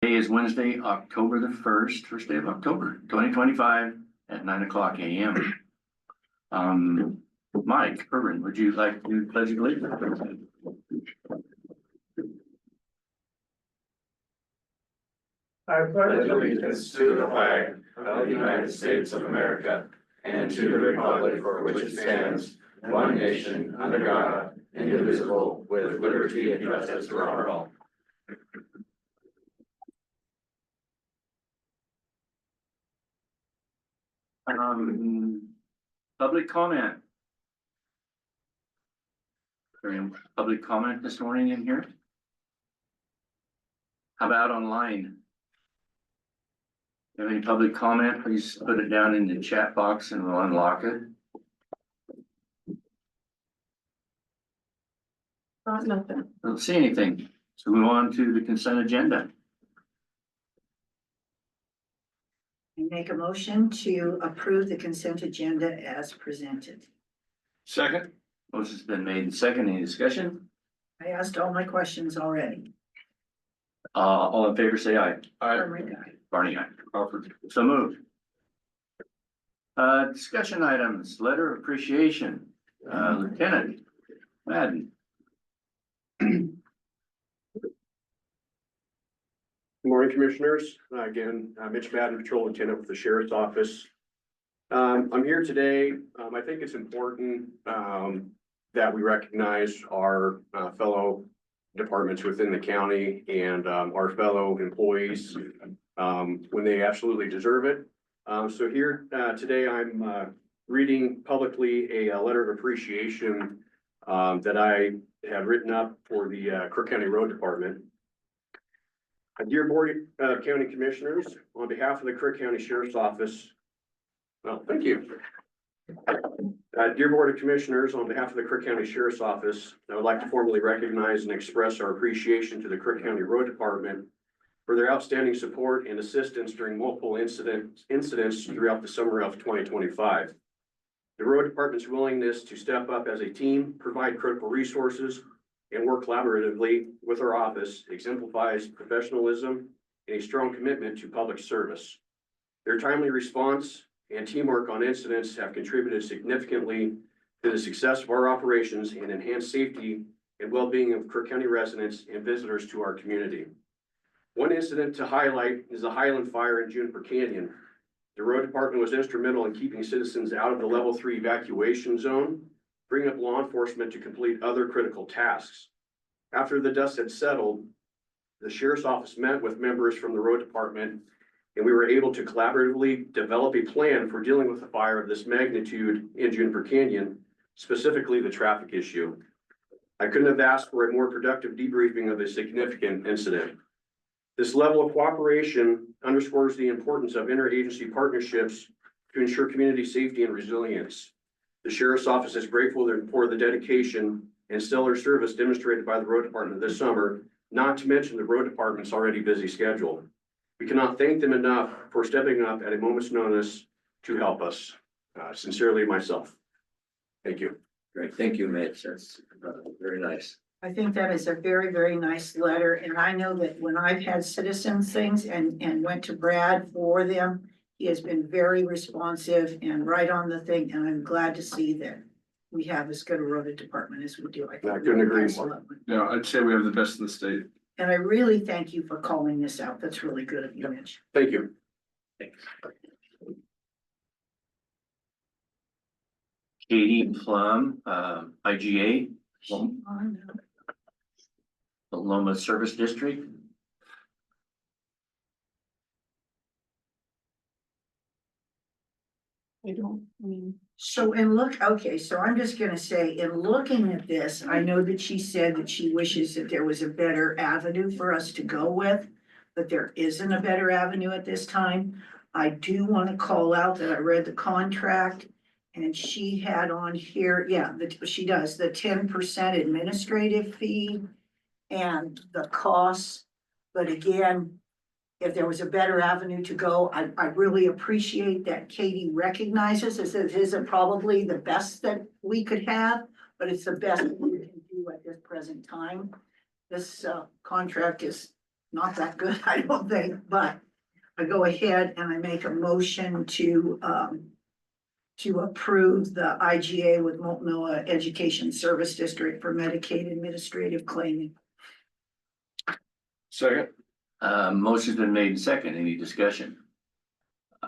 Today is Wednesday, October the 1st, first day of October, 2025 at 9:00 a.m. Mike Irvin, would you like to pledge allegiance? I pledge allegiance to the flag of the United States of America and to the republic for which it stands, one nation, under God, indivisible, with liberty and justice for all. Public comment. Any public comment this morning in here? How about online? If you have any public comment, please put it down in the chat box and we'll unlock it. Nothing. Don't see anything. So move on to the consent agenda. I make a motion to approve the consent agenda as presented. Second. Motion's been made and second. Any discussion? I asked all my questions already. All in favor, say aye. Herman, aye. Barney, aye. Crawford. So moved. Discussion items, letter of appreciation, Lieutenant Madden. Good morning, Commissioners. Again, Mitch Madden, Patrol Lieutenant with the Sheriff's Office. I'm here today. I think it's important that we recognize our fellow departments within the county and our fellow employees when they absolutely deserve it. So here today, I'm reading publicly a letter of appreciation that I have written up for the Crook County Road Department. Dear Board of County Commissioners, on behalf of the Crook County Sheriff's Office, well, thank you. Dear Board of Commissioners, on behalf of the Crook County Sheriff's Office, I would like to formally recognize and express our appreciation to the Crook County Road Department for their outstanding support and assistance during multiple incidents throughout the summer of 2025. The Road Department's willingness to step up as a team, provide critical resources, and work collaboratively with our office exemplifies professionalism and a strong commitment to public service. Their timely response and teamwork on incidents have contributed significantly to the success of our operations and enhanced safety and well-being of Crook County residents and visitors to our community. One incident to highlight is the Highland Fire in Juniper Canyon. The Road Department was instrumental in keeping citizens out of the level 3 evacuation zone, bringing up law enforcement to complete other critical tasks. After the dust had settled, the Sheriff's Office met with members from the Road Department, and we were able to collaboratively develop a plan for dealing with a fire of this magnitude in Juniper Canyon, specifically the traffic issue. I couldn't have asked for a more productive debriefing of a significant incident. This level of cooperation underscores the importance of interagency partnerships to ensure community safety and resilience. The Sheriff's Office is grateful for the dedication and stellar service demonstrated by the Road Department this summer, not to mention the Road Department's already busy schedule. We cannot thank them enough for stepping up at a moment's notice to help us. Sincerely, myself. Thank you. Great, thank you, Mitch. That's very nice. I think that is a very, very nice letter, and I know that when I've had citizens things and went to Brad for them, he has been very responsive and right on the thing, and I'm glad to see that we have as good a road department as we do. I couldn't agree more. Yeah, I'd say we have the best in the state. And I really thank you for calling this out. That's really good of you, Mitch. Thank you. Thanks. Katie Plum, IGA, the Loma Service District. So I'm just gonna say, in looking at this, I know that she said that she wishes that there was a better avenue for us to go with, but there isn't a better avenue at this time. I do want to call out that I read the contract and she had on here, she does the 10% administrative fee and the costs. But again, if there was a better avenue to go, I really appreciate that Katie recognizes this. It isn't probably the best that we could have, but it's the best we can do at this present time. This contract is not that good, I don't think, but I go ahead and I make a motion to approve the IGA with Multnomah Education Service District for Medicaid administrative claiming. Second. Motion's been made and second. Any discussion?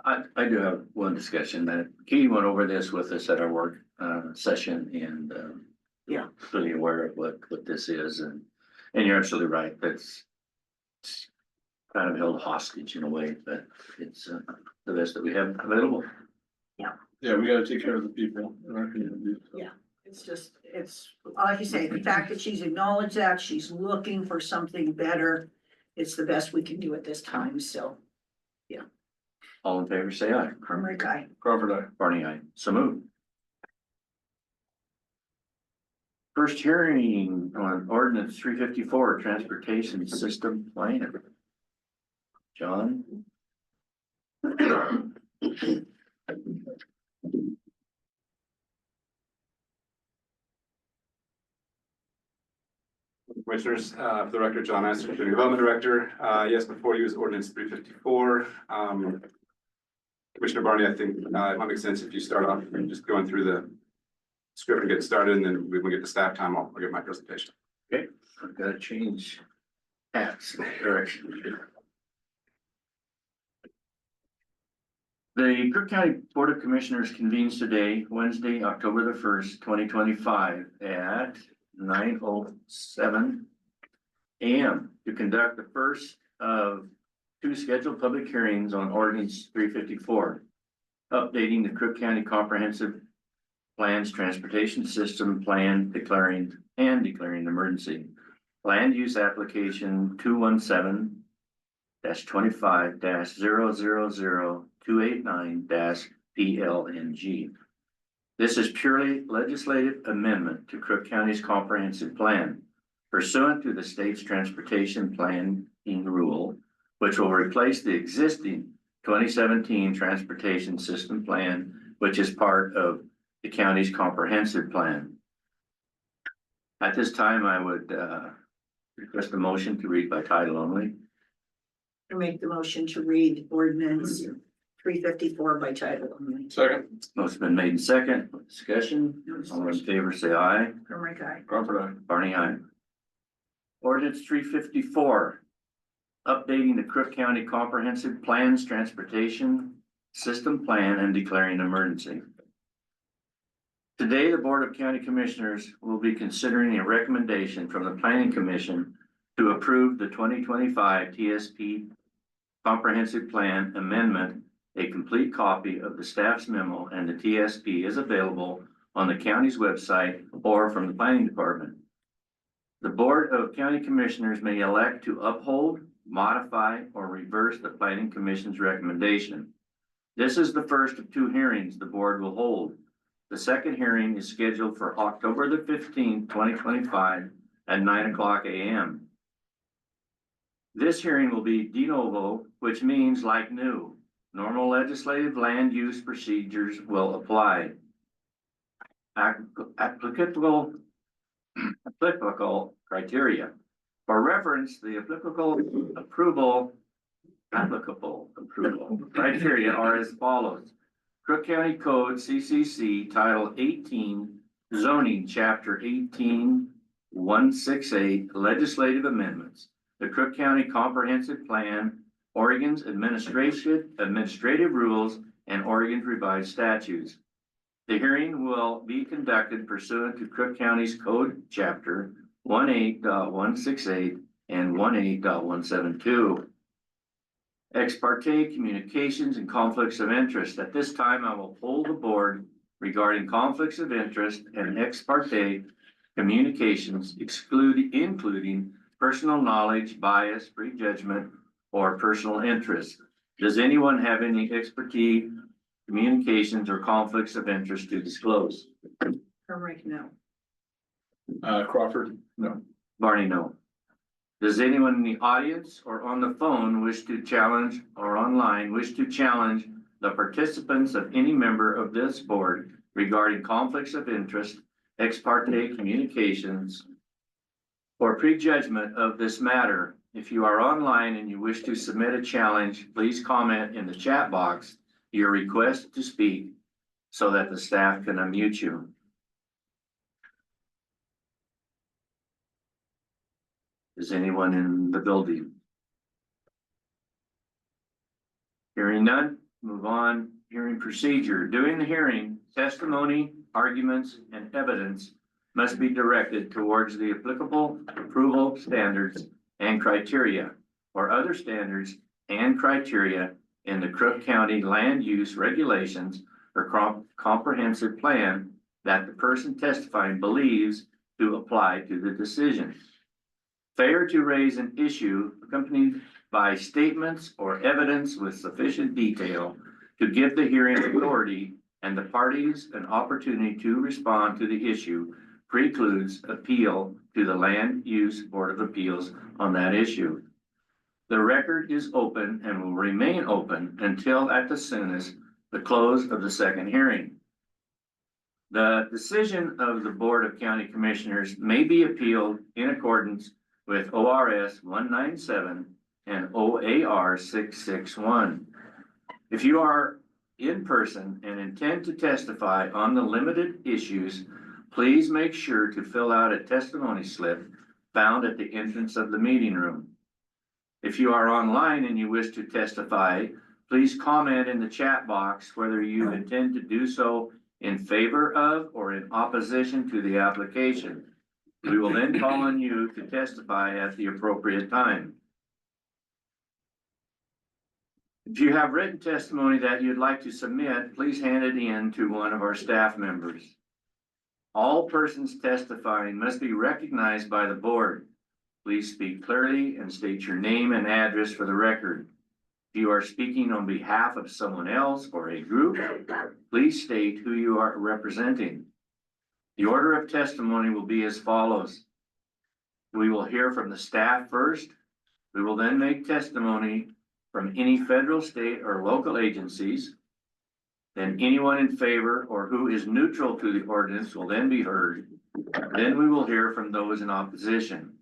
I do have one discussion that Katie went over this with us at our work, session and, Yeah. fully aware of what this is and you're absolutely right. That's it's kind of held hostage in a way, but it's, the best that we have available. Yeah, we gotta take care of the people in our community. Yeah. It's just, it's, like you say, the fact that she's acknowledged that, she's looking for something better. It's the best we can do at this time, so. All in favor, say aye. Herman guy. Crawford, aye. Barney, aye. So moved. First hearing on ordinance 354, transportation system plan. John? Commissioners, for the record, John Astor, Community Development Director. Yes, before you is ordinance 354. Commissioner Barney, I think it might make sense if you start off and just going through the script and get started, and then when we get to staff time, I'll give my presentation. Okay, I've got to change hats direction. The Crook County Board of Commissioners convenes today, Wednesday, October the 1st, 2025 at 9:07 a.m. to conduct the first of two scheduled public hearings on ordinance 354, updating the Crook County Comprehensive Plans Transportation System Plan declaring an emergency. Land use application 217-25-000-289-PLNG. This is purely legislative amendment to Crook County's comprehensive plan pursuant to the state's transportation planning rule, which will replace the existing 2017 transportation system plan, which is part of the county's comprehensive plan. At this time, I would request a motion to read by title only. I make the motion to read ordinance 354 by title only. Second. Motion's been made in second. Discussion. All in favor, say aye. Herman guy. Crawford, aye. Barney, aye. Ordinance 354, updating the Crook County Comprehensive Plans Transportation System Plan and declaring an emergency. Today, the Board of County Commissioners will be considering a recommendation from the Planning Commission to approve the 2025 TSP Comprehensive Plan Amendment. A complete copy of the staff's memo and the TSP is available on the county's website or from the Planning Department. The Board of County Commissioners may elect to uphold, modify, or reverse the Planning Commission's recommendation. This is the first of two hearings the board will hold. The second hearing is scheduled for October the 15th, 2025 at 9:00 a.m. This hearing will be de novo, which means like new. Normal legislative land use procedures will apply. Applicable criteria. For reference, the applicable approval criteria are as follows. Crook County Code CCC Title 18 Zoning Chapter 18-168 Legislative Amendments. The Crook County Comprehensive Plan, Oregon's administrative rules, and Oregon's revised statutes. The hearing will be conducted pursuant to Crook County's Code Chapter 18.168 and 18.172. Ex parte communications and conflicts of interest. At this time, I will poll the board regarding conflicts of interest and ex parte communications, including personal knowledge, bias, prejudgment, or personal interest. Does anyone have any expertise, communications, or conflicts of interest to disclose? Herman, no. Crawford, no. Barney, no. Does anyone in the audience or on the phone wish to challenge or online wish to challenge the participants of any member of this board regarding conflicts of interest, ex parte communications, or prejudgment of this matter If you are online and you wish to submit a challenge, please comment in the chat box your request to speak so that the staff can unmute you. Is anyone in the building? Hearing none, move on. Hearing procedure. During the hearing, testimony, arguments, and evidence must be directed towards the applicable approval standards and criteria or other standards and criteria in the Crook County Land Use Regulations or comprehensive plan that the person testifying believes to apply to the decision. Failure to raise an issue accompanied by statements or evidence with sufficient detail to give the hearing authority and the parties an opportunity to respond to the issue precludes appeal to the Land Use Board of Appeals on that issue. The record is open and will remain open until at the soonest the close of the second hearing. The decision of the Board of County Commissioners may be appealed in accordance with ORS 197 and OAR 661. If you are in person and intend to testify on the limited issues, please make sure to fill out a testimony slip found at the entrance of the meeting room. If you are online and you wish to testify, please comment in the chat box whether you intend to do so in favor of or in opposition to the application. We will then call on you to testify at the appropriate time. If you have written testimony that you'd like to submit, please hand it in to one of our staff members. All persons testifying must be recognized by the board. Please speak clearly and state your name and address for the record. If you are speaking on behalf of someone else or a group, please state who you are representing. The order of testimony will be as follows. We will hear from the staff first. We will then make testimony from any federal, state, or local agencies. Then anyone in favor or who is neutral to the ordinance will then be heard. Then we will hear from those in opposition.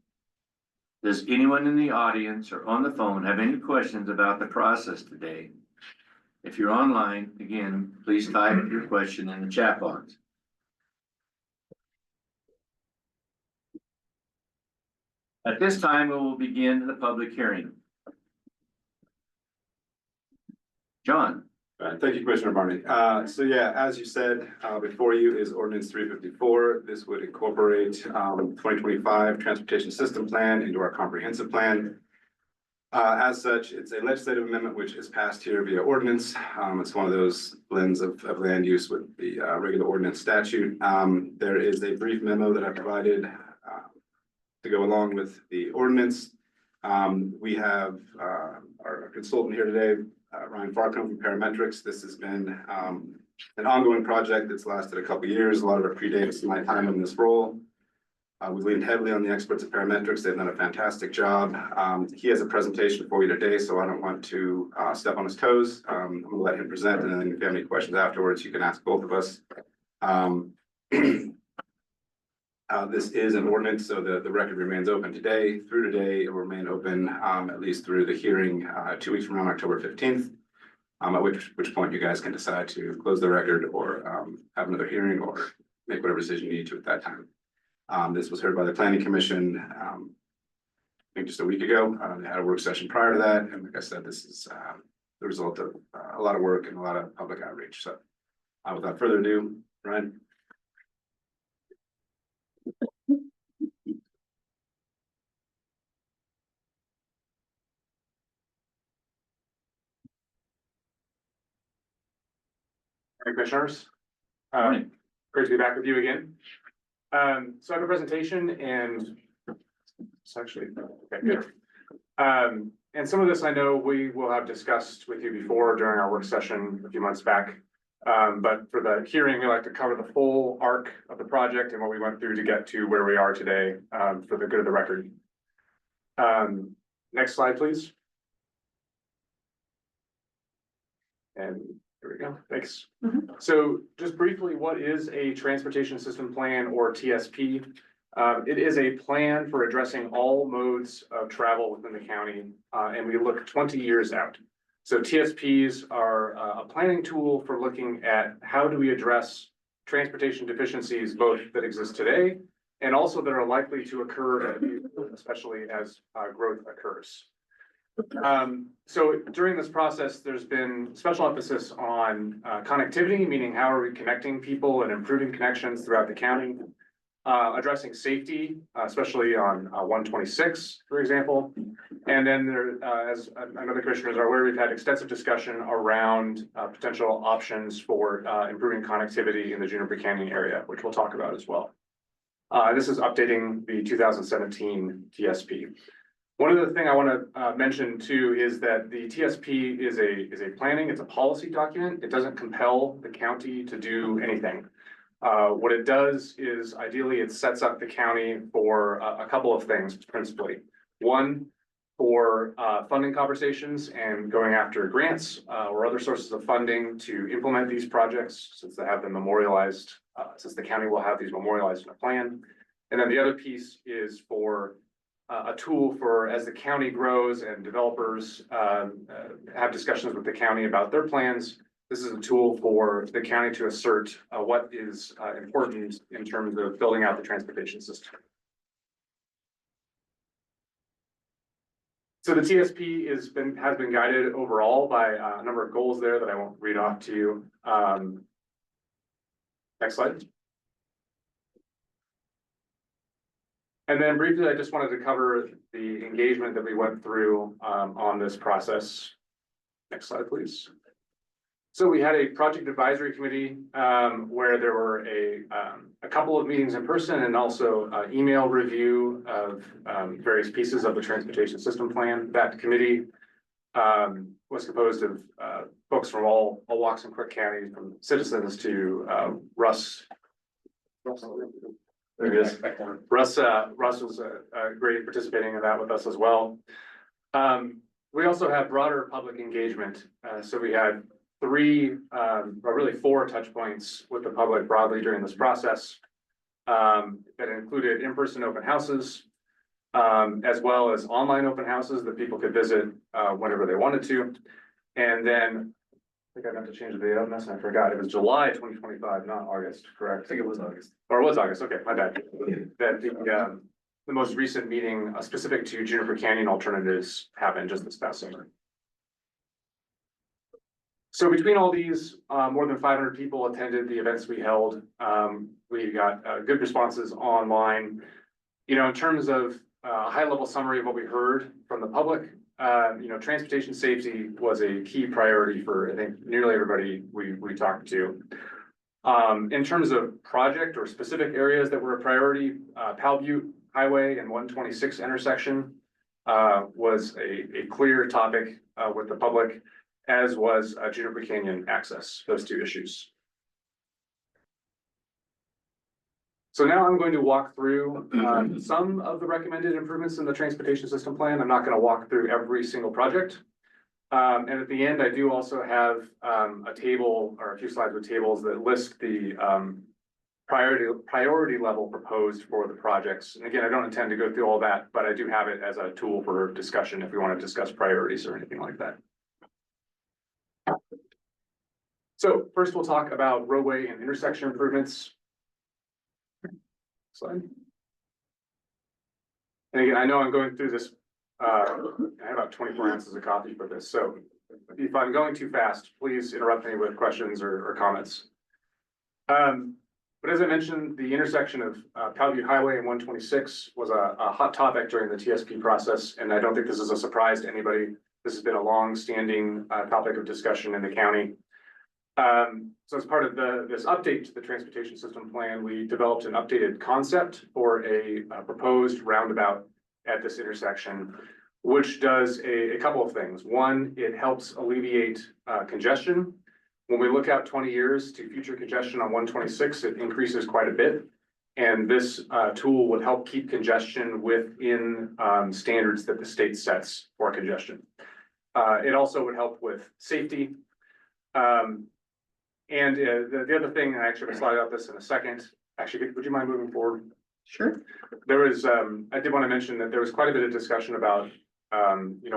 Does anyone in the audience or on the phone have any questions about the process today? If you're online, again, please type your question in the chat box. At this time, we will begin the public hearing. John. Thank you, Commissioner Barney. So yeah, as you said, before you is ordinance 354. This would incorporate 2025 transportation system plan into our comprehensive plan. As such, it's a legislative amendment which is passed here via ordinance. It's one of those blends of land use with the regular ordinance statute. There is a brief memo that I provided to go along with the ordinance. We have our consultant here today, Ryan Farcombe from Parametrics. This has been an ongoing project that's lasted a couple of years. A lot of it predates my time in this role. We leaned heavily on the experts at Parametrics. They've done a fantastic job. He has a presentation for you today, so I don't want to step on his toes. I'm gonna let him present, and then if you have any questions afterwards, you can ask both of us. This is an ordinance, so the record remains open today. Through today, it will remain open at least through the hearing 2 weeks from now, October 15th. At which point you guys can decide to close the record or have another hearing or make whatever decision you need to at that time. This was heard by the Planning Commission, I think just a week ago. They had a work session prior to that, and like I said, this is the result of a lot of work and a lot of public outreach. So without further ado, Ryan. Hey, Commissioners. Morning. Great to be back with you again. So I have a presentation and it's actually, okay, good. And some of this I know we will have discussed with you before during our work session a few months back. But for the hearing, we like to cover the full arc of the project and what we went through to get to where we are today, for the good of the record. Next slide, please. And here we go, thanks. So just briefly, what is a transportation system plan or TSP? It is a plan for addressing all modes of travel within the county, and we look 20 years out. So TSPs are a planning tool for looking at how do we address transportation deficiencies, both that exist today and also that are likely to occur, especially as growth occurs. So during this process, there's been special emphasis on connectivity, meaning how are we connecting people and improving connections throughout the county. Addressing safety, especially on 126, for example. And then there, as I know the commissioners are aware, we've had extensive discussion around potential options for improving connectivity in the Juniper Canyon area, which we'll talk about as well. This is updating the 2017 TSP. One of the things I want to mention too is that the TSP is a planning, it's a policy document. It doesn't compel the county to do anything. What it does is ideally it sets up the county for a couple of things principally. One, for funding conversations and going after grants or other sources of funding to implement these projects, since they have them memorialized, since the county will have these memorialized in a plan. And then the other piece is for a tool for as the county grows and developers have discussions with the county about their plans. This is a tool for the county to assert what is important in terms of building out the transportation system. So the TSP has been guided overall by a number of goals there that I won't read off to you. Next slide. And then briefly, I just wanted to cover the engagement that we went through on this process. Next slide, please. So we had a project advisory committee where there were a couple of meetings in person and also email review of various pieces of the transportation system plan. That committee was composed of folks from all walks in Crook County, from citizens to Russ. There he is. Russ was great participating in that with us as well. We also had broader public engagement. So we had really four touch points with the public broadly during this process that included in-person open houses, as well as online open houses that people could visit whenever they wanted to. And then I think I meant to change the date on this and I forgot. It was July 2025, not August, correct? I think it was August. Or it was August, okay, my bad. That the most recent meeting specific to Juniper Canyon alternatives happened just this past summer. So between all these, more than 500 people attended the events we held. We got good responses online. You know, in terms of a high-level summary of what we heard from the public, you know, transportation safety was a key priority for, I think, nearly everybody we talked to. In terms of project or specific areas that were a priority, Powell Butte Highway and 126 intersection was a clear topic with the public, as was Juniper Canyon access, those two issues. So now I'm going to walk through some of the recommended improvements in the transportation system plan. I'm not going to walk through every single project. And at the end, I do also have a table or a few slides with tables that list the priority level proposed for the projects. And again, I don't intend to go through all that, but I do have it as a tool for discussion if we want to discuss priorities or anything like that. So first we'll talk about roadway and intersection improvements. Slide. And again, I know I'm going through this, I have about 24 ounces of coffee for this. So if I'm going too fast, please interrupt me with questions or comments. But as I mentioned, the intersection of Powell Butte Highway and 126 was a hot topic during the TSP process. And I don't think this is a surprise to anybody. This has been a long-standing topic of discussion in the county. So as part of this update to the transportation system plan, we developed an updated concept for a proposed roundabout at this intersection, which does a couple of things. One, it helps alleviate congestion. When we look out 20 years to future congestion on 126, it increases quite a bit. And this tool would help keep congestion within standards that the state sets for congestion. It also would help with safety. And the other thing, I actually have a slide about this in a second. Actually, would you mind moving forward? Sure. There was, I did want to mention that there was quite a bit of discussion about,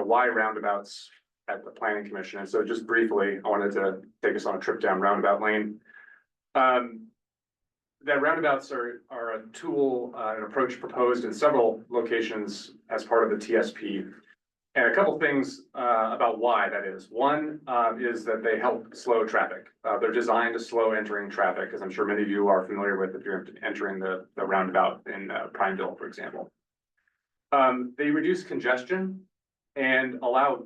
why roundabouts at the planning commission. And so just briefly, I wanted to take us on a trip down Roundabout Lane. That roundabouts are a tool, an approach proposed in several locations as part of the TSP. And a couple things about why that is. One is that they help slow traffic. They're designed to slow entering traffic, as I'm sure many of you are familiar with if you're entering the roundabout in Prineville, for example. They reduce congestion and allow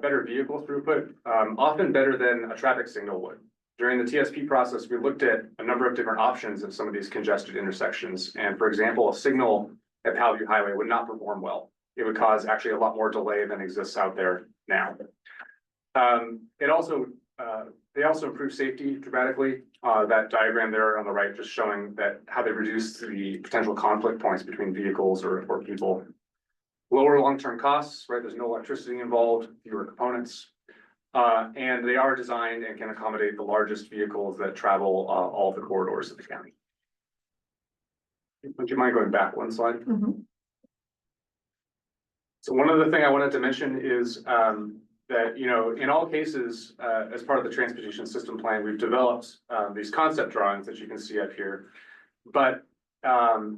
better vehicle throughput, often better than a traffic signal would. During the TSP process, we looked at a number of different options in some of these congested intersections. And for example, a signal at Powellview Highway would not perform well. It would cause actually a lot more delay than exists out there now. They also improve safety dramatically. That diagram there on the right just showing that how they reduce the potential conflict points between vehicles or people. Lower long-term costs, right? There's no electricity involved, fewer components. And they are designed and can accommodate the largest vehicles that travel all of the corridors of the county. Would you mind going back one slide? Mhm. So one other thing I wanted to mention is that, in all cases, as part of the transportation system plan, we've developed these concept drawings that you can see up here. But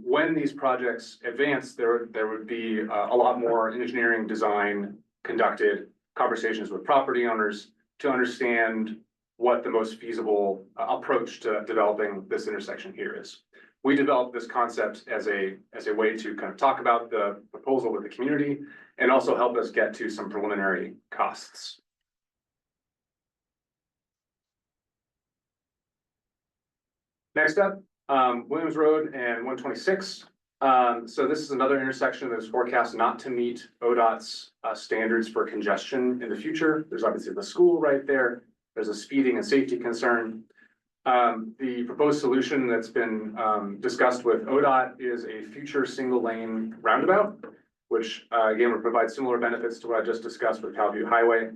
when these projects advance, there would be a lot more engineering design conducted, conversations with property owners to understand what the most feasible approach to developing this intersection here is. We developed this concept as a way to kind of talk about the proposal with the community and also help us get to some preliminary costs. Next up, Williams Road and 126. So this is another intersection that is forecast not to meet ODOT's standards for congestion in the future. There's obviously the school right there. There's a speeding and safety concern. The proposed solution that's been discussed with ODOT is a future single lane roundabout, which again would provide similar benefits to what I just discussed with Powellview Highway.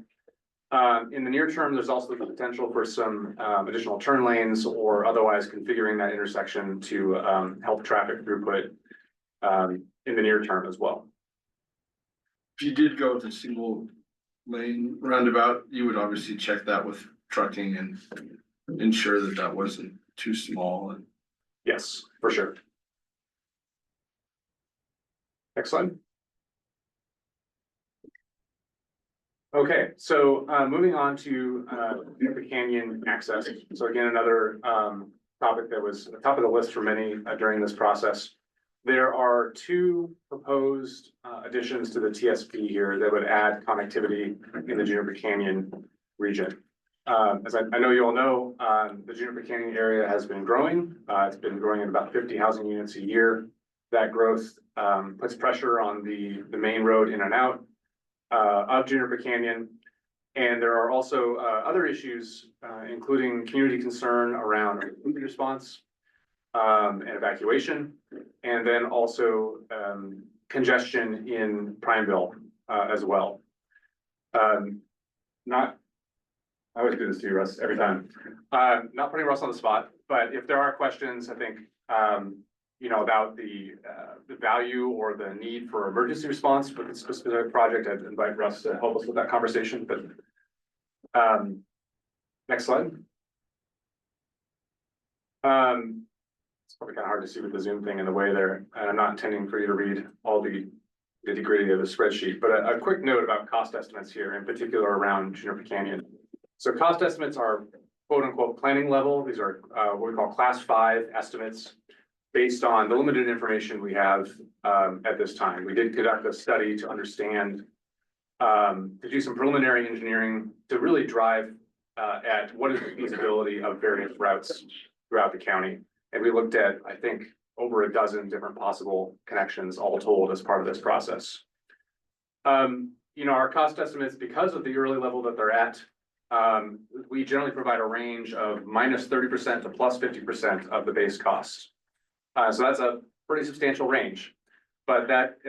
In the near term, there's also the potential for some additional turn lanes or otherwise configuring that intersection to help traffic throughput in the near term as well. If you did go with a single lane roundabout, you would obviously check that with trucking and ensure that that wasn't too small. And Yes, for sure. Next slide. Okay, so moving on to Juniper Canyon access. So again, another topic that was at the top of the list for many during this process. There are two proposed additions to the TSP here that would add connectivity in the Juniper Canyon region. As I know you all know, the Juniper Canyon area has been growing. It's been growing at about 50 housing units a year. That growth puts pressure on the main road in and out of Juniper Canyon. And there are also other issues, including community concern around food response and evacuation, and then also congestion in Prineville as well. I always do this to you, Russ, every time. Not putting Russ on the spot, but if there are questions, I think, about the value or the need for emergency response with this specific project, I'd invite Russ to help us with that conversation. But next slide. It's probably kind of hard to see with the Zoom thing in the way there, and I'm not intending for you to read all the nitty-gritty of the spreadsheet, but a quick note about cost estimates here, in particular around Juniper Canyon. So cost estimates are quote unquote planning level. These are what we call class 5 estimates based on the limited information we have at this time. We did conduct a study to understand, to do some preliminary engineering to really drive at what is the feasibility of various routes throughout the county. And we looked at, I think, over a dozen different possible connections all told as part of this process. Our cost estimates, because of the early level that they're at, we generally provide a range of minus 30% to plus 50% of the base cost. So that's a pretty substantial range, but that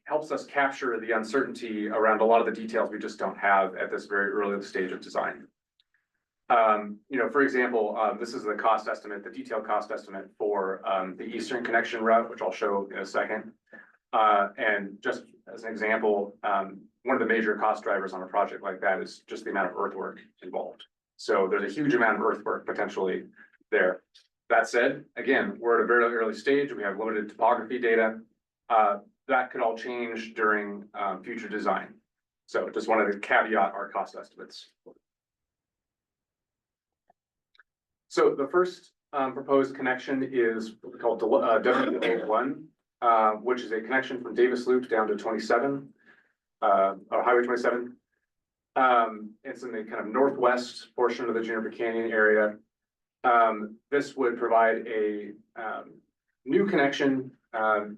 helps us capture the uncertainty around a lot of the details we just don't have at this very early stage of design. For example, this is the cost estimate, the detailed cost estimate for, the eastern connection route, which I'll show in a second. And just as an example, one of the major cost drivers on a project like that is just the amount of earthwork involved. So there's a huge amount of earthwork potentially there. That said, again, we're at a very early stage. We have limited topography data. That could all change during, future design. So just wanted to caveat our cost estimates. So the first proposed connection is what we call W1, which is a connection from Davis Loop down to 27, or Highway 27. It's in the kind of northwest portion of the Juniper Canyon area. This would provide a new connection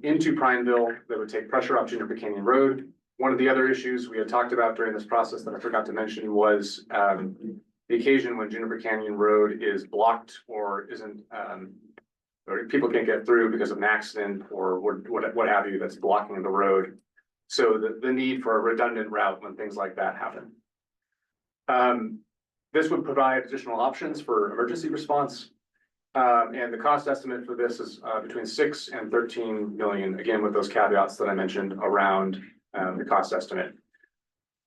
into Prineville that would take pressure off Juniper Canyon Road. One of the other issues we had talked about during this process that I forgot to mention was the occasion when Juniper Canyon Road is blocked or isn't, or people can't get through because of an accident or what have you that's blocking the road. So the need for a redundant route when things like that happen. This would provide additional options for emergency response. And the cost estimate for this is between 6 and 13 million, again, with those caveats that I mentioned around the cost estimate.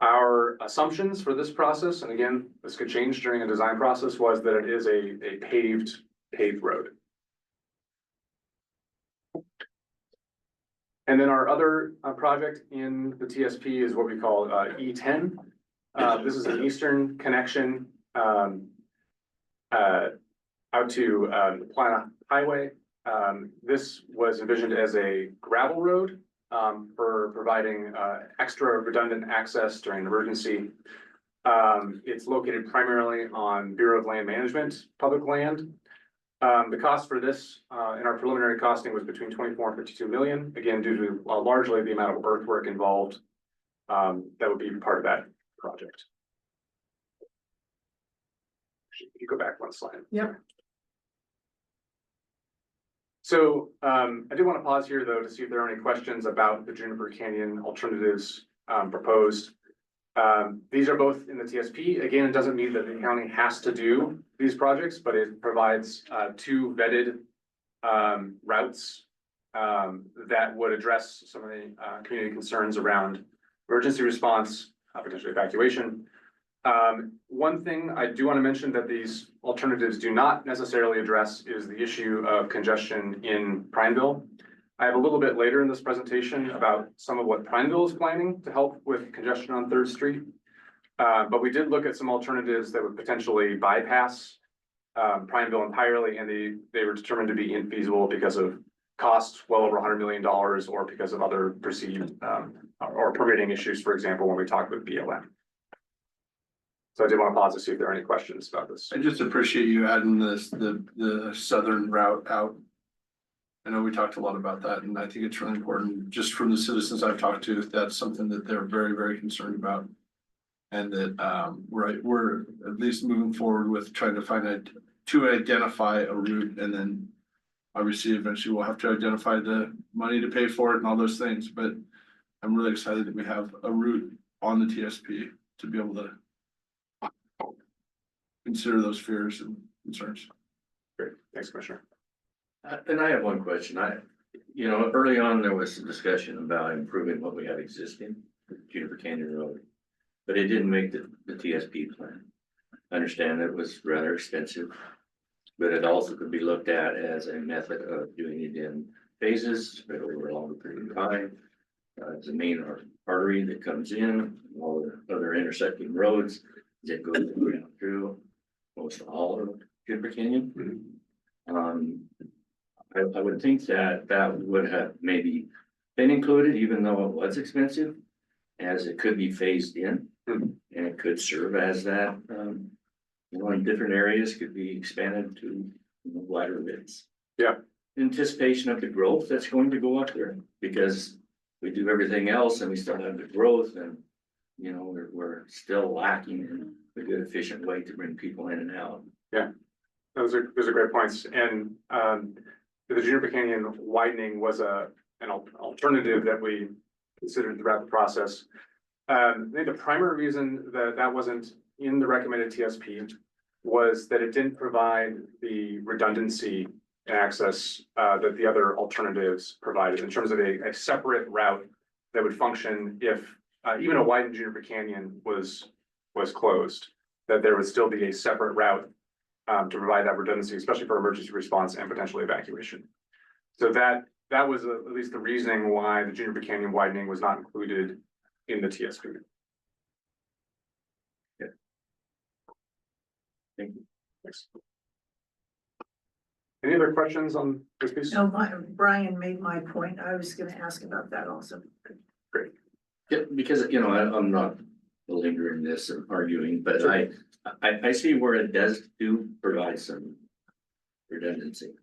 Our assumptions for this process, and again, this could change during a design process, was that it is a paved road. And then our other project in the TSP is what we call E10. This is an eastern connection out to the Plana Highway. This was envisioned as a gravel road for providing extra redundant access during an emergency. It's located primarily on Bureau of Land Management, public land. The cost for this in our preliminary costing was between 24 and 52 million, again, due to largely the amount of earthwork involved that would be part of that project. You go back one slide. Yep. So I do want to pause here, though, to see if there are any questions about the Juniper Canyon alternatives proposed. These are both in the TSP. Again, it doesn't mean that the county has to do these projects, but it provides two vetted routes that would address some of the community concerns around emergency response, potential evacuation. One thing I do want to mention that these alternatives do not necessarily address is the issue of congestion in Prineville. I have a little bit later in this presentation about some of what Prineville is planning to help with congestion on 3rd Street. But we did look at some alternatives that would potentially bypass Prineville entirely, and they were determined to be infeasible because of costs well over $100 million or because of other perceived or permitting issues, for example, when we talk with BLM. So I did want to pause to see if there are any questions about this. I just appreciate you adding the southern route out. I know we talked a lot about that, and I think it's really important, just from the citizens I've talked to, that's something that they're very, very concerned about. And that, we're at least moving forward with trying to identify a route, and then obviously eventually we'll have to identify the money to pay for it and all those things, but I'm really excited that we have a route on the TSP to be able to consider those fears and concerns. Great, thanks, Commissioner. And I have one question. Early on, there was some discussion about improving what we have existing, Juniper Canyon Road, but it didn't make the TSP plan. I understand it was rather expensive, but it also could be looked at as a method of doing it in phases, spread over a longer period of time. It's a main artery that comes in, all the other intersecting roads that go through most all of Juniper Canyon. I would think that would have maybe been included, even though it was expensive, as it could be phased in, and it could serve as that, in different areas could be expanded to wider widths. Yeah. Anticipation of the growth that's going to go up there, because we do everything else and we still have the growth, and we're still lacking in a good efficient way to bring people in and out. Yeah, those are great points. And the Juniper Canyon widening was an alternative that we considered throughout the process. I think the primary reason that wasn't in the recommended TSP was that it didn't provide the redundancy and access that the other alternatives provided in terms of a separate route that would function if even a widened Juniper Canyon was closed, that there would still be a separate route to provide that redundancy, especially for emergency response and potentially evacuation. So that was at least the reasoning why the Juniper Canyon widening was not included in the TSP. Thank you. Thanks. Any other questions on this piece? No, Brian made my point. I was gonna ask about that also. Yeah, because, you know, I'm not lingering this and arguing, but I see where it does provide some redundancy.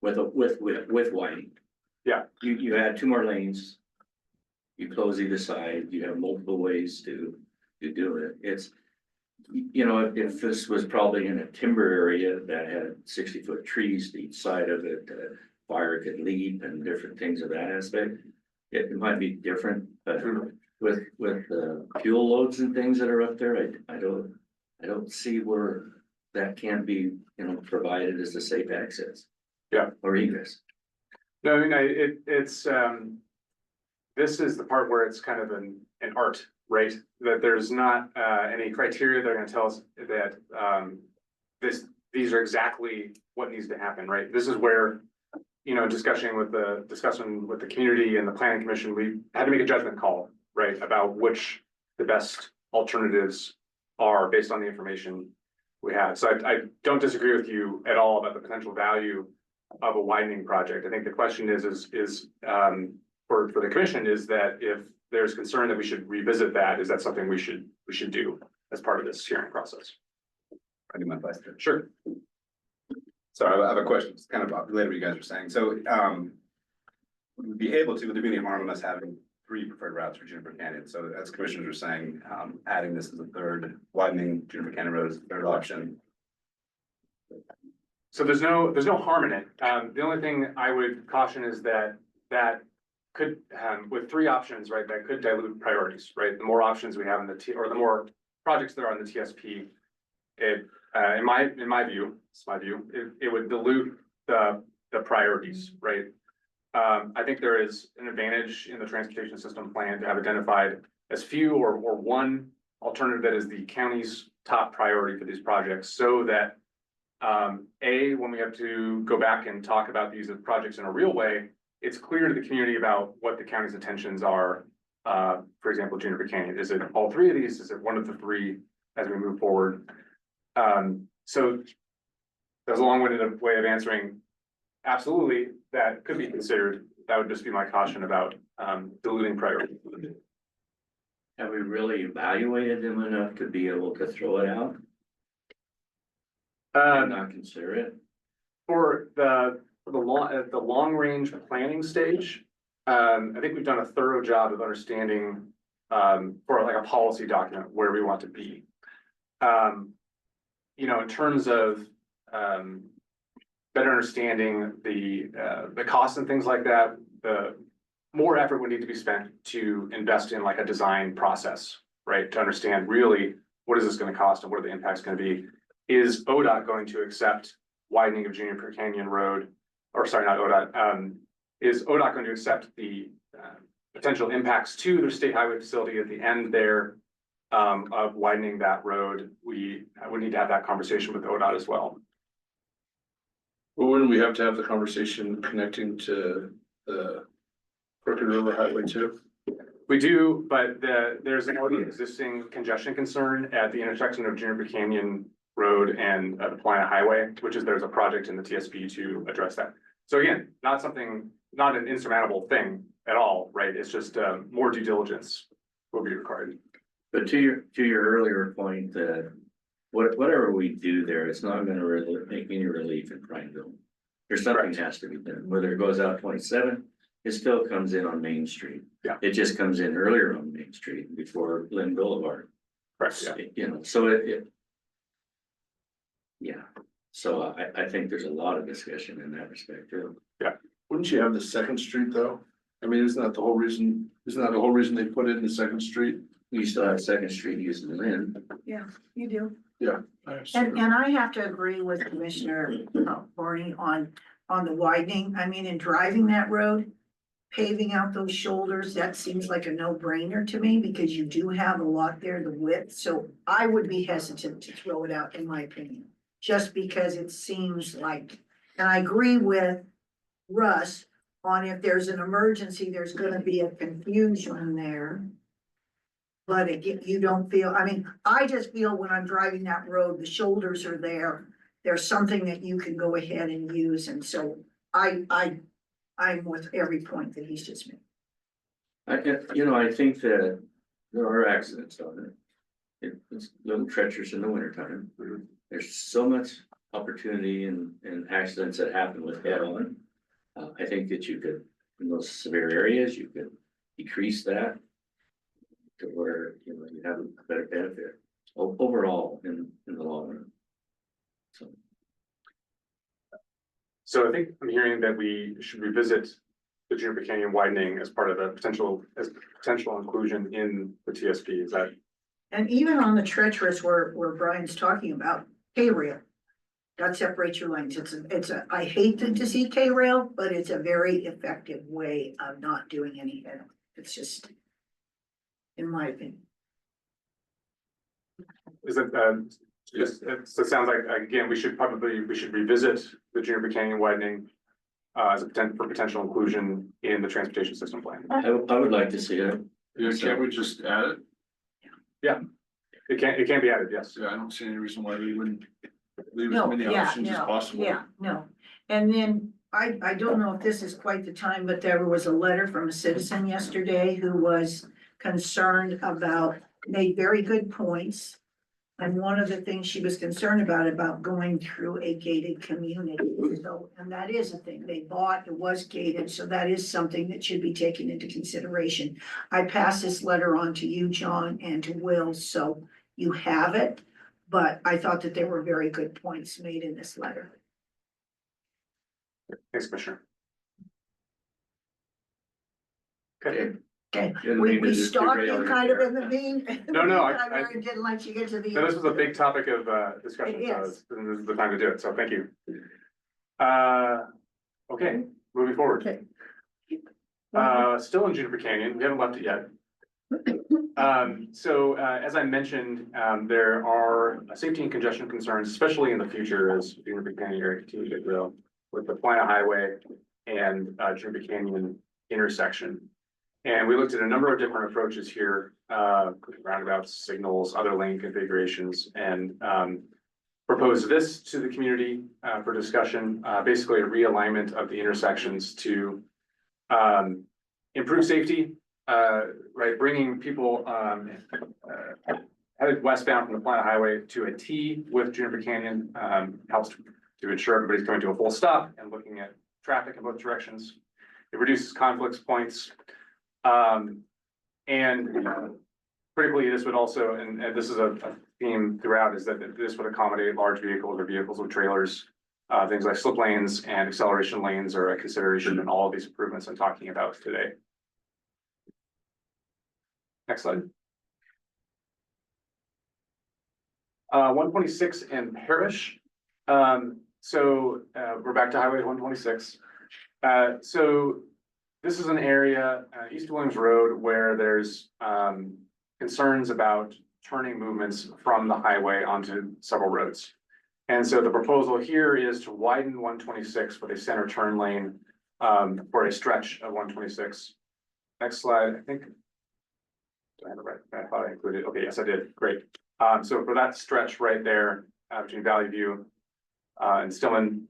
With widening. Yeah. You add 2 more lanes. You close either side, you have multiple ways to do it. It's, you know, if this was probably in a timber area that had 60-foot trees to each side of it, fire could leap and different things of that aspect. It might be different, but with the fuel loads and things that are up there, I don't see where that can't be, you know, provided as a safe access. Yeah. Or egress. No, I mean, it's this is the part where it's kind of an art, right? That there's not any criteria that are gonna tell us that these are exactly what needs to happen, right? This is where, you know, discussion with the community and the planning commission, we had to make a judgment call, right? About which the best alternatives are based on the information we had. So I don't disagree with you at all about the potential value of a widening project. I think the question is for the commission is that if there's concern that we should revisit that, is that something we should do as part of this hearing process? I do my best. Sure. So I have a question, it's kind of related to what you guys are saying. So, would be able to, would there be any harm in us having 3 preferred routes for Juniper Canyon? So as commissioners are saying, adding this as a third, widening Juniper Canyon Road as a third option. So there's no harm in it. The only thing I would caution is that could, with 3 options, right, that could dilute priorities, right? The more options we have in or the more projects there are in the TSP, it, in my view, it's my view, it would dilute the priorities, right? I think there is an advantage in the transportation system plan to have identified as few or one alternative that is the county's top priority for these projects, so that when we have to go back and talk about these projects in a real way, it's clear to the community about what the county's intentions are. For example, Juniper Canyon, is it all 3 of these? Is it one of the 3 as we move forward? So there's a long-winded way of answering. Absolutely, that could be considered. That would just be my caution about diluting priority. Have we really evaluated them enough to be able to throw it out and not consider it? For the long range planning stage, I think we've done a thorough job of understanding for like a policy document where we want to be. You know, in terms of better understanding the costs and things like that, the more effort would need to be spent to invest in like a design process, right? To understand really what is this going to cost and what are the impacts going to be. Is ODOT going to accept widening of Juniper Canyon Road? Or sorry, not ODOT. Is ODOT going to accept the potential impacts to their state highway facility at the end there of widening that road? We would need to have that conversation with ODOT as well. Well, wouldn't we have to have the conversation connecting to the Crook River Highway too? We do, but there's an already existing congestion concern at the intersection of Juniper Canyon Road and the Plana Highway, which is there's a project in the TSP to address that. So again, not an insurmountable thing at all, right? It's just more due diligence will be required. But to your earlier point, that whatever we do there, it's not gonna really make any relief in Prineville. There's something has to be done, whether it goes out 27, it still comes in on Main Street. Yeah. It just comes in earlier on Main Street before Lynn Boulevard. Correct, yeah. You know, so yeah, so I think there's a lot of discussion in that respect too. Wouldn't you have the second street though? I mean, isn't that the whole reason they put it in the second street? You still have Second Street using Lynn. Yeah, you do. Yeah, And I have to agree with Commissioner Barney on the widening. I mean, in driving that road, paving out those shoulders, that seems like a no-brainer to me because you do have a lot there, the width. So I would be hesitant to throw it out, in my opinion, just because it seems like, and I agree with Russ on if there's an emergency, there's gonna be a confusion there. But again, you don't feel, I mean, I just feel when I'm driving that road, the shoulders are there. There's something that you can go ahead and use, and so I'm with every point that he's just made. I think that there are accidents on it. It's a little treacherous in the wintertime. There's so much opportunity and accidents that happen with head on. I think that you could, in those severe areas, you could decrease that to where, you have a better benefit overall in the long run. So I think I'm hearing that we should revisit the Juniper Canyon widening as part of the potential inclusion in the TSP. Is that? And even on the treacherous where Brian's talking about K-rail, that separates your lanes. I hate to see K-rail, but it's a very effective way of not doing any head. It's just, in my opinion. Is it, so it sounds like, again, we should revisit the Juniper Canyon widening as a potential inclusion in the transportation system plan. I would like to see it. Yeah, can't we just add it? It can be added, yes. Yeah, I don't see any reason why we wouldn't leave as No, many yeah, options as no, possible. yeah, no. And then I don't know if this is quite the time, but there was a letter from a citizen yesterday who was concerned about, made very good points. And one of the things she was concerned about going through a gated community. So, and that is a thing they bought, it was gated, so that is something that should be taken into consideration. I passed this letter on to you, John, and to Will, so you have it. But I thought that there were very good points made in this letter. Thanks, Commissioner. Okay. Okay, Didn't we mean to just stalked derail you you kind of there. in the mean. No, I didn't let you get to the. No, this was a big topic of discussion, It so is. this is the time to do it, so thank you. Okay, moving forward. Okay. Still in Juniper Canyon, we haven't left it yet. As I mentioned, there are safety and congestion concerns, especially in the future as Juniper Canyon area continues to grow with the Plana Highway and Juniper Canyon intersection. And we looked at a number of different approaches here, roundabouts, signals, other lane configurations, and proposed this to the community for discussion, basically a realignment of the intersections to improve safety, right, bringing people headed westbound from the Plana Highway to a T with Juniper Canyon helps to ensure everybody's coming to a full stop and looking at traffic in both directions. It reduces conflicts points. Critically, this would also, and this is a theme throughout, is that this would accommodate large vehicles or vehicles with trailers. Things like slip lanes and acceleration lanes are a consideration in all of these improvements I'm talking about today. Next slide. 126 and Parish. We're back to Highway 126. This is an area, East Williams Road, where there's concerns about turning movements from the highway onto several roads. And so the proposal here is to widen 126 with a center turn lane for a stretch of 126. Next slide, I think. Do I have it right? I thought I included. Okay, yes, I did. Great. So for that stretch right there between Valley View and Stillman,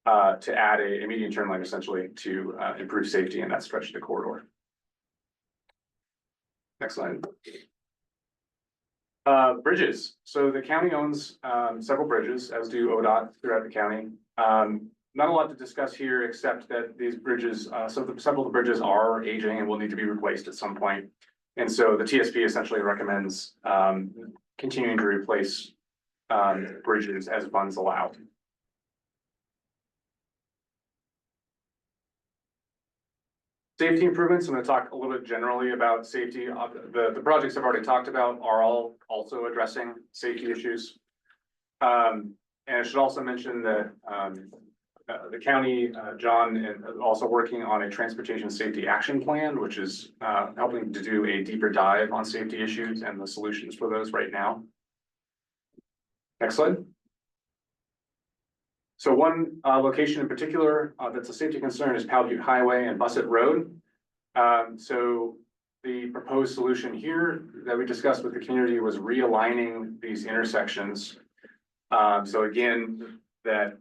to add a median turn lane essentially to improve safety in that stretch of the corridor. Next slide. Bridges. So the county owns several bridges, as do ODOT throughout the county. Not a lot to discuss here, except that these bridges, several of the bridges are aging and will need to be replaced at some point. And so the TSP essentially recommends continuing to replace bridges as funds allow. Safety improvements, I'm going to talk a little bit generally about safety. The projects I've already talked about are all also addressing safety issues. And I should also mention that, the county, John, and also working on a transportation safety action plan, which is, helping to do a deeper dive on safety issues and the solutions for those right now. Next slide. So one location in particular that's a safety concern is Powell Butte Highway and Bussett Road. So the proposed solution here that we discussed with the community was realigning these intersections. So again, that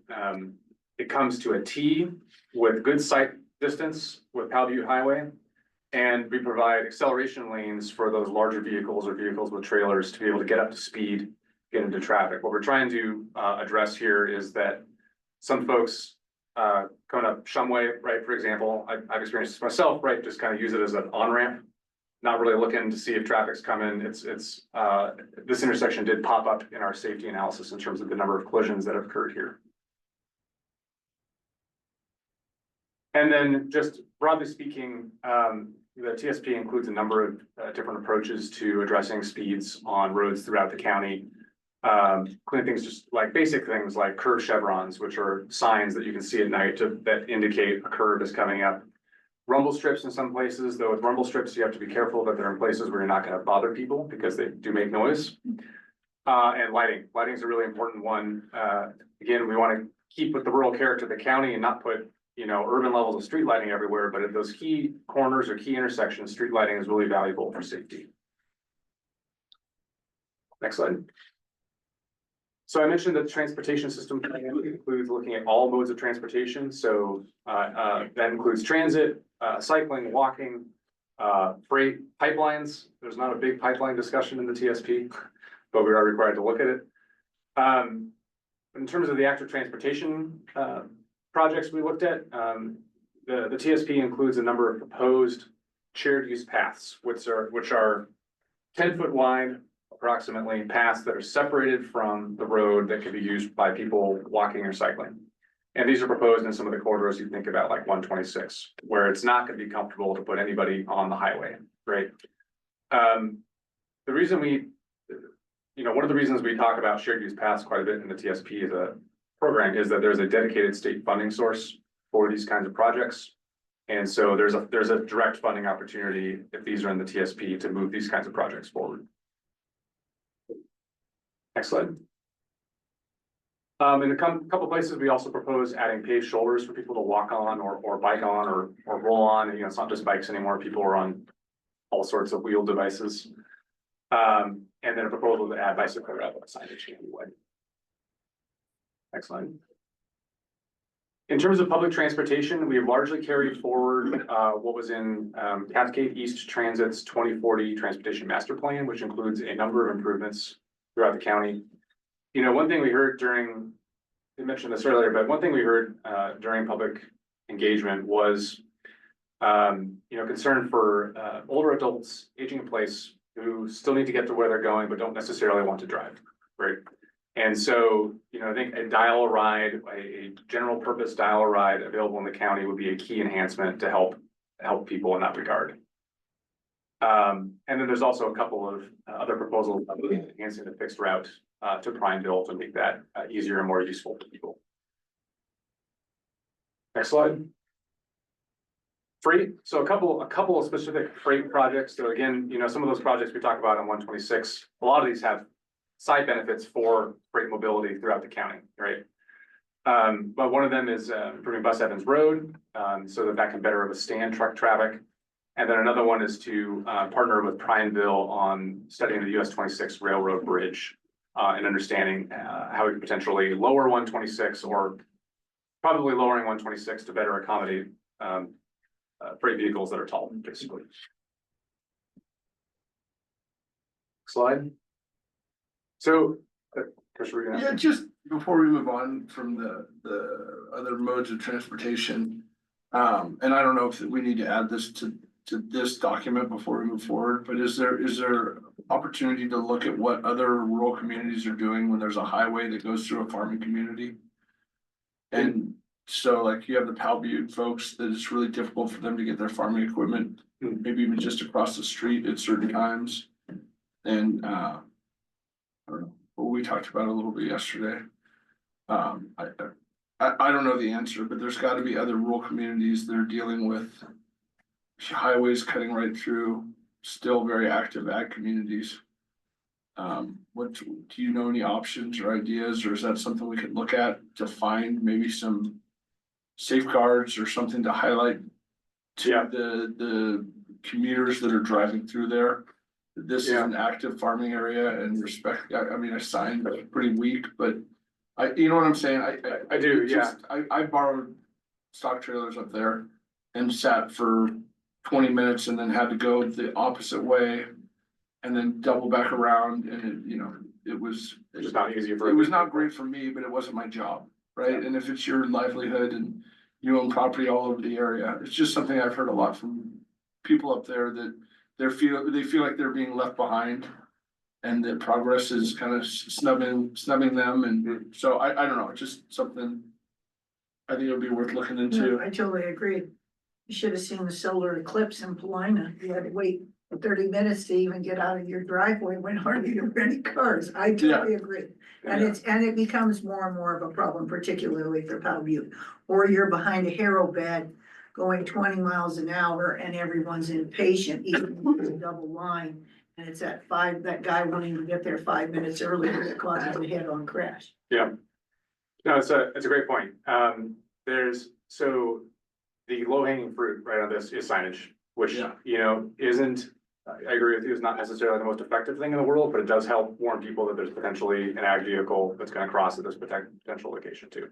it comes to a T with good sight distance with Powell Butte Highway. And we provide acceleration lanes for those larger vehicles or vehicles with trailers to be able to get up to speed, get into traffic. What we're trying to address here is that some folks coming up Shumway, right, for example, I've experienced this myself, right, just kind of use it as an on-ramp, not really looking to see if traffic's coming. This intersection did pop up in our safety analysis in terms of the number of collisions that have occurred here. And then just broadly speaking, the TSP includes a number of different approaches to addressing speeds on roads throughout the county. Including things just like basic things like curve chevrons, which are signs that you can see at night that indicate a curve is coming up. Rumble strips in some places, though with rumble strips, you have to be careful that they're in places where you're not going to bother people because they do make noise. And lighting. Lighting is a really important one. Again, we want to keep with the rural character of the county and not put, urban levels of street lighting everywhere, but at those key corners or key intersections, street lighting is really valuable for safety. Next slide. So I mentioned that the transportation system plan includes looking at all modes of transportation. So that includes transit, cycling, walking, freight, pipelines. There's not a big pipeline discussion in the TSP, but we are required to look at it. In terms of the active transportation projects we looked at, the TSP includes a number of proposed shared use paths, which are 10-foot wide, approximately, paths that are separated from the road that can be used by people walking or cycling. And these are proposed in some of the corridors you think about, like 126, where it's not going to be comfortable to put anybody on the highway, right? The reason one of the reasons we talk about shared use paths quite a bit in the TSP as a program is that there's a dedicated state funding source for these kinds of projects. And so there's a direct funding opportunity if these are in the TSP to move these kinds of projects forward. Next slide. In a couple places, we also propose adding paved shoulders for people to walk on or bike on or roll on. It's not just bikes anymore. People are on all sorts of wheeled devices. And then a proposal to add bicycle rail signage anyway. Next slide. In terms of public transportation, we have largely carried forward what was in Cascade East Transit's 2040 Transportation Master Plan, which includes a number of improvements throughout the county. One thing we heard I mentioned this earlier, but one thing we heard during public engagement was, concern for older adults aging in place who still need to get to where they're going, but don't necessarily want to drive, right? And so, I think a dial-a-ride, a general purpose dial-a-ride available in the county would be a key enhancement to help people in that regard. And then there's also a couple of other proposals enhancing the fixed route to Prineville to make that easier and more useful to people. Next slide. Freight. So a couple of specific freight projects. So again, some of those projects we talk about on 126, a lot of these have side benefits for freight mobility throughout the county, right? But one of them is improving Bus Evans Road so that can better withstand truck traffic. And then another one is to partner with Prineville on studying the US 26 Railroad Bridge and understanding how we can potentially lower 126 or probably lowering 126 to better accommodate freight vehicles that are tall, basically. Slide. So, Chris, we're gonna. Yeah, just before we move on from the other modes of transportation, and I don't know if we need to add this to this document before we move forward, but is there opportunity to look at what other rural communities are doing when there's a highway that goes through a farming community? And so like you have the Powell Butte folks that it's really difficult for them to get their farming equipment, maybe even just across the street at certain times. And I don't know, what we talked about a little bit yesterday. I don't know the answer, but there's gotta be other rural communities that are dealing with highways cutting right through, still very active ag communities. Do you know any options or ideas, or is that something we could look at to find maybe some safeguards or something to highlight to Yeah. the commuters that are driving through there? This is Yeah. an active farming area and respect, I mean, I signed pretty weak, but you know what I'm saying? I do, yeah. I borrowed stock trailers up there and sat for 20 minutes and then had to go the opposite way. And then double back around and it was. It's just not easy for. It was not great for me, but it wasn't my job, right? And if it's your livelihood and you own property all over the area, it's just something I've heard a lot from people up there that they feel like they're being left behind. And that progress is kind of snubbing them, and so I don't know, just something. I think it would be worth looking Yeah, into. I totally agree. You should have seen the solar eclipse in Paulina. You had to wait 30 minutes to even get out of your driveway when hardly there were any cars. I totally agree. And it becomes more and more of a problem, particularly for Powell Butte. Or you're behind a harrow bed going 20 miles an hour and everyone's impatient, even if it's a double line. And it's that guy wanting to get there 5 minutes earlier that causes a head-on crash. Yeah. No, it's a great point. So the low hanging fruit right on this is signage, which, Yeah. isn't, I agree with you, is not necessarily the most effective thing in the world, but it does help warn people that there's potentially an ag vehicle that's gonna cross at this potential location too.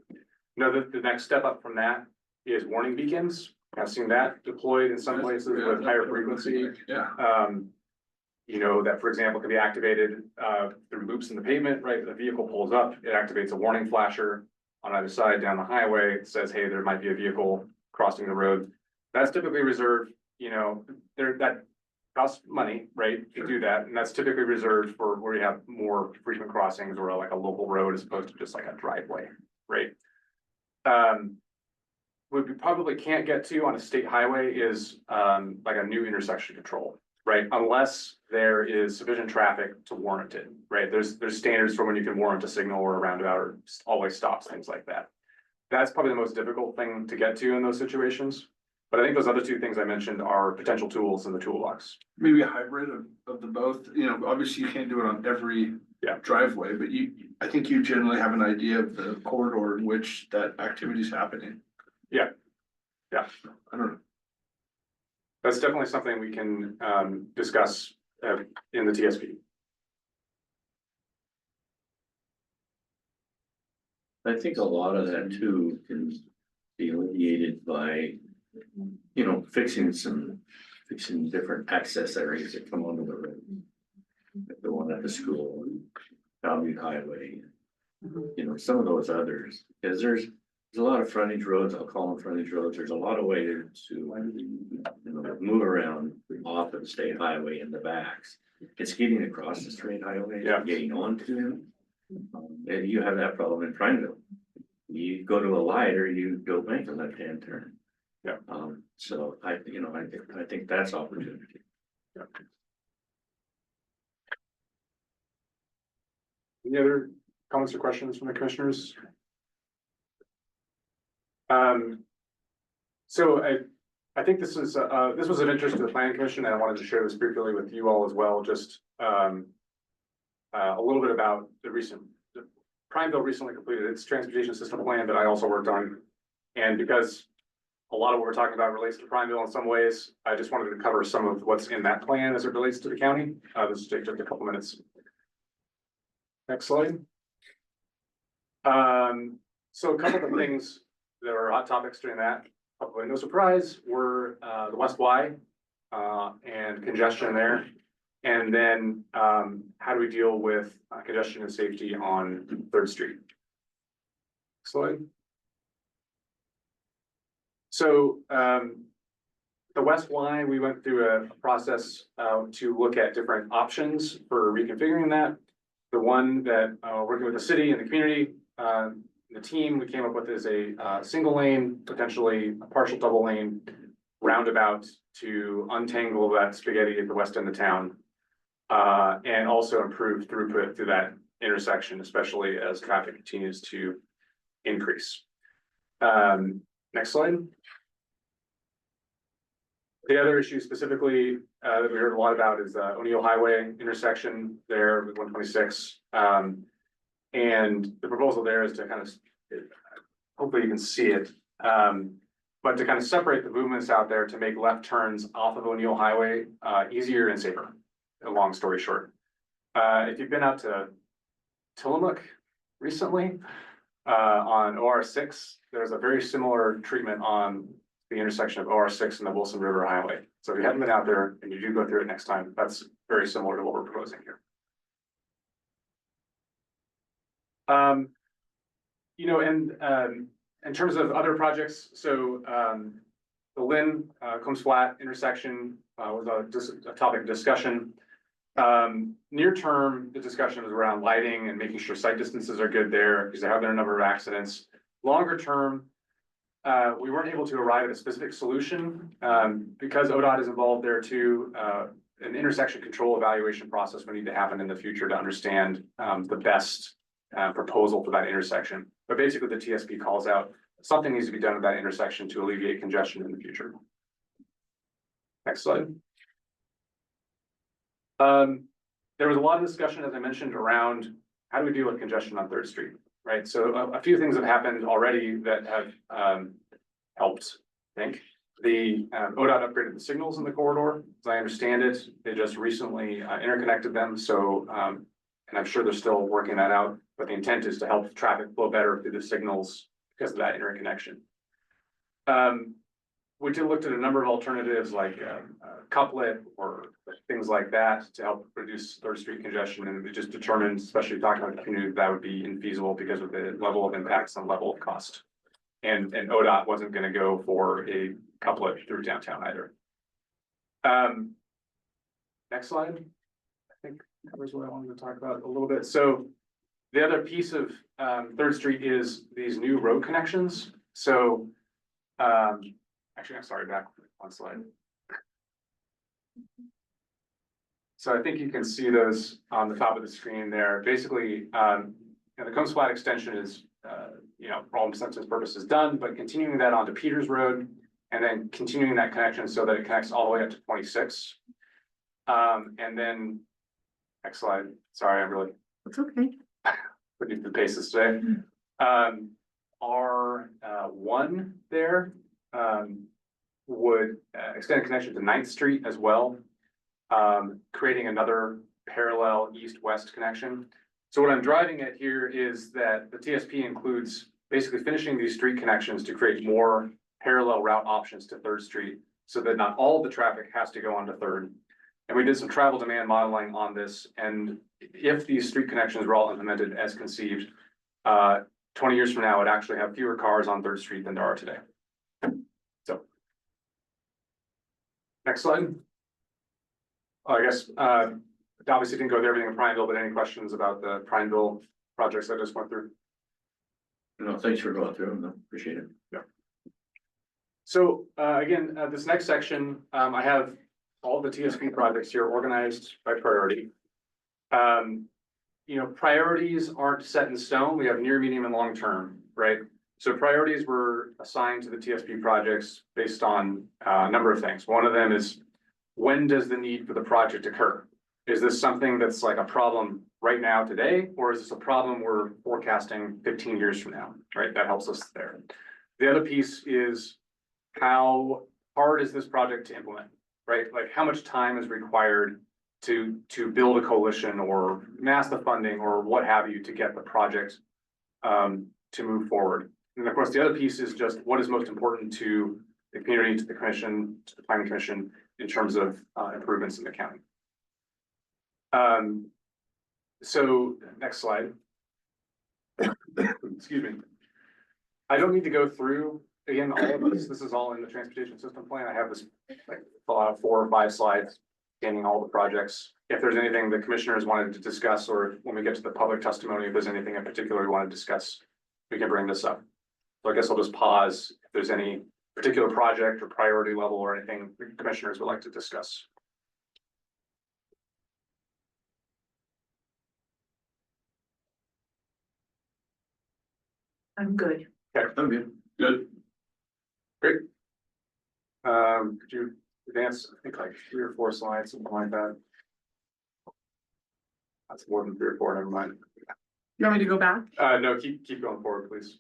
The next step up from that is warning beacons. I've seen that deployed in some places with higher frequency. Yeah, That, for example, can be activated through loops in the pavement, right? The vehicle pulls up, it activates a warning flasher on either side down the highway. It says, hey, there might be a vehicle crossing the road. That's typically reserved, that costs money, right, to do that. And that's typically reserved for where you have more frequent crossings or like a local road as opposed to just like a driveway, right? What we probably can't get to on a state highway is like a new intersection control. Right, unless there is sufficient traffic to warrant it, right? There's standards for when you can warrant a signal or a roundabout or always stops, things like that. That's probably the most difficult thing to get to in those situations. But I think those other two things I mentioned are potential tools in the toolbox. maybe a hybrid of the both, obviously you can't do it on every driveway, but I think you generally have an idea of the corridor in which that activity is happening. Yeah. I don't know. That's definitely something we can discuss in the TSP. I think a lot of that too can be alleviated by, fixing different access areas that come onto the road. Like the one at the school, Valley Highway, some of those others, because there's a lot of frontage roads, I'll call them frontage roads, there's a lot of ways to move around off of the state highway in the backs. It's getting across the state highway, getting onto them. And you have that problem in Prineville. You go to a light or you go make a left-hand turn. Yeah. So I think that's opportunity. Yeah. Any other comments or questions from the commissioners? So I think this was of interest to the planning commission, and I wanted to share this briefly with you all as well. Just a little bit about Prineville recently completed its transportation system plan that I also worked on. And because a lot of what we're talking about relates to Prineville in some ways, I just wanted to cover some of what's in that plan as it relates to the county. This will take just a couple minutes. Next slide. So a couple of things that were hot topics during that, probably no surprise, were the West Y and congestion there. And then how do we deal with congestion and safety on 3rd Street? Slide. So the West Y, we went through a process to look at different options for reconfiguring that. The one that working with the city and the community, the team we came up with is a single lane, potentially a partial double lane roundabout to untangle that spaghetti at the west end of town. And also improve throughput through that intersection, especially as traffic continues to increase. Next slide. The other issue specifically that we heard a lot about is the O'Neill Highway intersection there with 126. And the proposal there is to kind of, hopefully you can see it, but to kind of separate the movements out there to make left turns off of O'Neill Highway easier and safer. A long story short, if you've been out to Tillamook recently on OR6, there's a very similar treatment on the intersection of OR6 and the Wilson River Highway. So if you haven't been out there and you do go through it next time, that's very similar to what we're proposing here. You know, and in terms of other projects, so the Lynn Combs Flat intersection was a topic of discussion. Near term, the discussion was around lighting and making sure sight distances are good there because there have been a number of accidents. Longer term, we weren't able to arrive at a specific solution because ODOT is involved there too. An intersection control evaluation process would need to happen in the future to understand the best proposal for that intersection. But basically the TSP calls out something needs to be done at that intersection to alleviate congestion in the future. Next slide. There was a lot of discussion, as I mentioned, around how do we deal with congestion on 3rd Street, right? So a few things have happened already that have helped, I think. The ODOT upgraded the signals in the corridor, as I understand it. They just recently interconnected them, so and I'm sure they're still working that out, but the intent is to help traffic flow better through the signals because of that interconnection. We looked at a number of alternatives like couplet or things like that to help reduce 3rd Street congestion, and we just determined, especially talking about the community, that would be infeasible because of the level of impacts and level of cost. And ODOT wasn't going to go for a couplet through downtown either. Next slide. I think covers what I wanted to talk about a little bit. So the other piece of 3rd Street is these new road connections. So actually, I'm sorry, back one slide. So I think you can see those on the top of the screen there. Basically, the Combs Flat extension is, for all intents and purposes done, but continuing that onto Peters Road and then continuing that connection so that it connects all the way up to 26. And then, next slide. Sorry, I'm really. It's okay. Putting the paces today. R1 there would extend a connection to 9th Street as well, creating another parallel east-west connection. So what I'm driving at here is that the TSP includes basically finishing these street connections to create more parallel route options to 3rd Street so that not all of the traffic has to go onto 3rd. And we did some travel demand modeling on this. And if these street connections were all implemented as conceived, 20 years from now, it'd actually have fewer cars on 3rd Street than there are today. So. Next slide. I guess, obviously didn't go through everything in Prineville, but any questions about the Prineville projects I just went through? No, thanks for going through them. Appreciate it. Yeah. So, again, this next section, I have all the TSP projects here organized by priority. Priorities aren't set in stone. We have near, medium, and long term, right? So priorities were assigned to the TSP projects based on a number of things. One of them is, when does the need for the project occur? Is this something that's like a problem right now today, or is this a problem we're forecasting 15 years from now, right? That helps us there. The other piece is, how hard is this project to implement, right? Like how much time is required to build a coalition or mass the funding or what have you to get the project to move forward. And of course, the other piece is just what is most important to the community, to the commission, to the planning commission in terms of improvements in the county. So next slide. Excuse me. I don't need to go through again all of this. This is all in the transportation system plan. I have this like fill out 4 or 5 slides containing all the projects. If there's anything the commissioners wanted to discuss, or when we get to the public testimony, if there's anything in particular we want to discuss, we can bring this up. So I guess I'll just pause if there's any particular project or priority level or anything the commissioners would like to discuss. I'm good. Okay. Good. Could you advance, I think like 3 or 4 slides, something like that? That's more than 3 or 4, never mind. You want me to go back? No, keep going forward, please.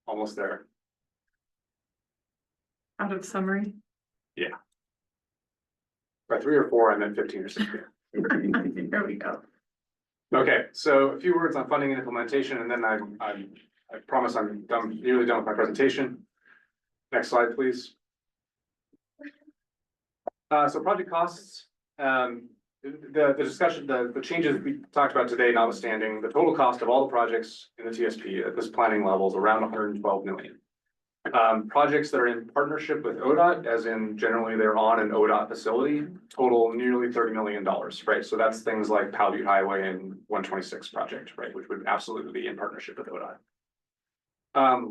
Almost there. Out of summary? By 3 or 4, and then 15 or 16. There we go. Okay, so a few words on funding and implementation, and then I promise I'm nearly done with my presentation. Next slide, please. So project costs, the discussion, the changes we talked about today notwithstanding, the total cost of all the projects in the TSP at this planning level is around 112 million. Projects that are in partnership with ODOT, as in generally they're on an ODOT facility, total nearly $30 million, right? So that's things like Powell Butte Highway and 126 project, right, which would absolutely be in partnership with ODOT.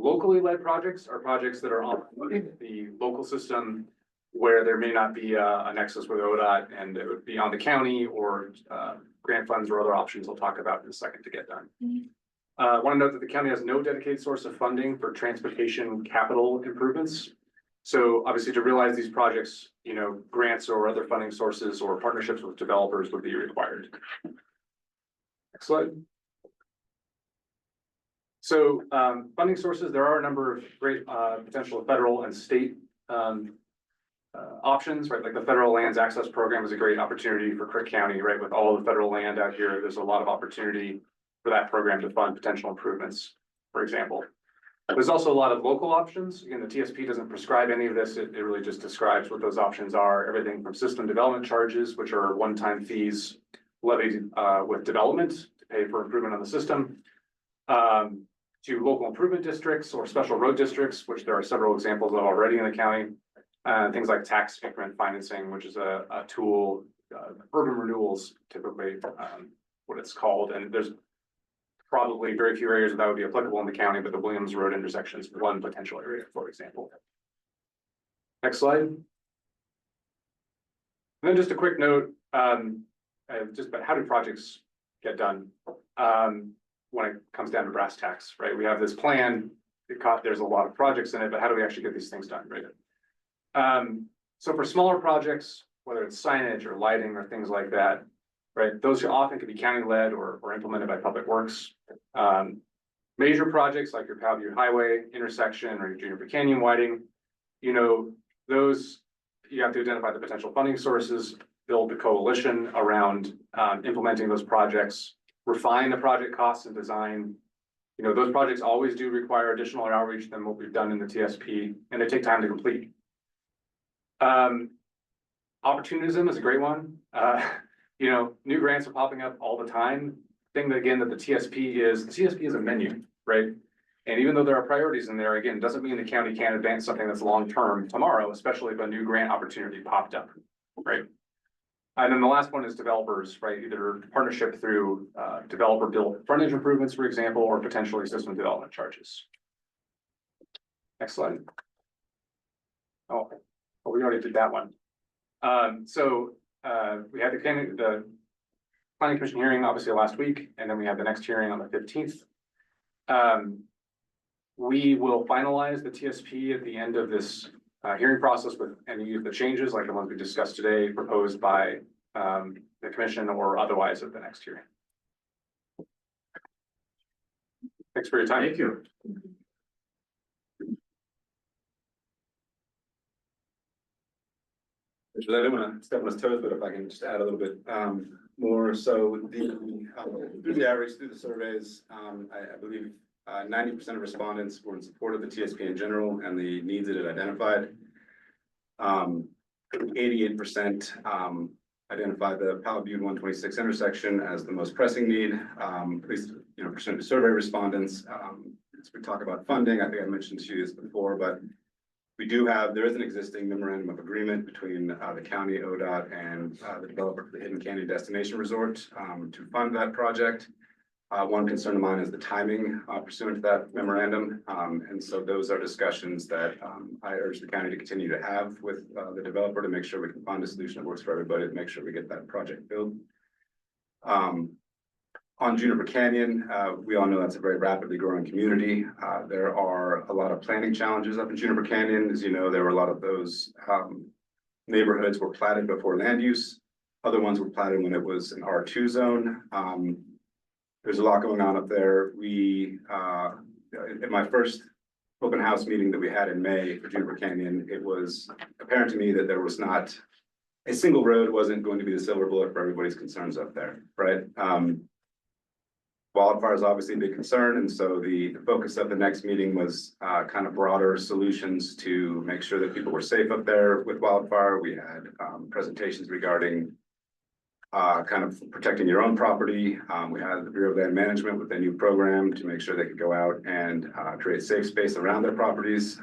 Locally led projects are projects that are on the local system where there may not be a nexus with ODOT, and it would be on the county or grant funds or other options we'll talk about in a second to get done. I want to note that the county has no dedicated source of funding for transportation capital improvements. So obviously to realize these projects, you know, grants or other funding sources or partnerships with developers would be required. Next slide. So funding sources, there are a number of great potential federal and state options, right? Like the Federal Lands Access Program is a great opportunity for Crook County, right? With all the federal land out here, there's a lot of opportunity for that program to fund potential improvements, for example. There's also a lot of local options. Again, the TSP doesn't prescribe any of this. It really just describes what those options are. Everything from system development charges, which are one-time fees levied with development to pay for improvement on the system, to local improvement districts or special road districts, which there are several examples of already in the county. Things like tax increment financing, which is a tool, urban renewals typically what it's called. And there's probably very few areas that would be applicable in the county, but the Williams Road intersection is one potential area, for example. Next slide. And then just a quick note, just about how do projects get done when it comes down to brass tacks, right? We have this plan, there's a lot of projects in it, but how do we actually get these things done, right? So for smaller projects, whether it's signage or lighting or things like that, right? Those often can be county led or implemented by Public Works. Major projects like your Powell Butte Highway intersection or your Juniper Canyon widening, you know, those you have to identify the potential funding sources, build the coalition around implementing those projects, refine the project costs and design. You know, those projects always do require additional outreach than what we've done in the TSP, and they take time to complete. Opportunism is a great one. You know, new grants are popping up all the time. Thing that again, that the TSP is a menu, right? And even though there are priorities in there, again, doesn't mean the county can't advance something that's long-term tomorrow, especially if a new grant opportunity popped up, right? And then the last one is developers, right? Either partnership through developer built frontage improvements, for example, or potentially system development charges. Next slide. Oh, we already did that one. We had the planning commission hearing obviously last week, and then we have the next hearing on the 15th. We will finalize the TSP at the end of this hearing process with any of the changes like the ones we discussed today proposed by the commission or otherwise at the next hearing. Thanks for your time. Thank you. I don't want to step on his toes, but if I can just add a little bit more. So through the outreach, through the surveys, I believe 90% of respondents were in support of the TSP in general and the needs that it identified. 88% identified the Powell Butte 126 intersection as the most pressing need. At least, you know, percent of survey respondents. As we talk about funding, I think I mentioned to you this before, but there is an existing memorandum of agreement between the county, ODOT, and the developer for the Hidden Canyon Destination Resort to fund that project. One concern of mine is the timing pursuant to that memorandum. And so those are discussions that I urge the county to continue to have with the developer to make sure we can find a solution that works for everybody, to make sure we get that project built. On Juniper Canyon, we all know that's a very rapidly growing community. There are a lot of planning challenges up in Juniper Canyon. As you know, there were a lot of those neighborhoods were platted before land use. Other ones were platted when it was an R2 zone. There's a lot going on up there. We, in my first open house meeting that we had in May for Juniper Canyon, it was apparent to me that there was not a single road wasn't going to be the silver bullet for everybody's concerns up there, right? Wildfire is obviously a big concern, and so the focus of the next meeting was kind of broader solutions to make sure that people were safe up there with wildfire. We had presentations regarding kind of protecting your own property. We had the Bureau of Land Management with a new program to make sure they could go out and create safe space around their properties.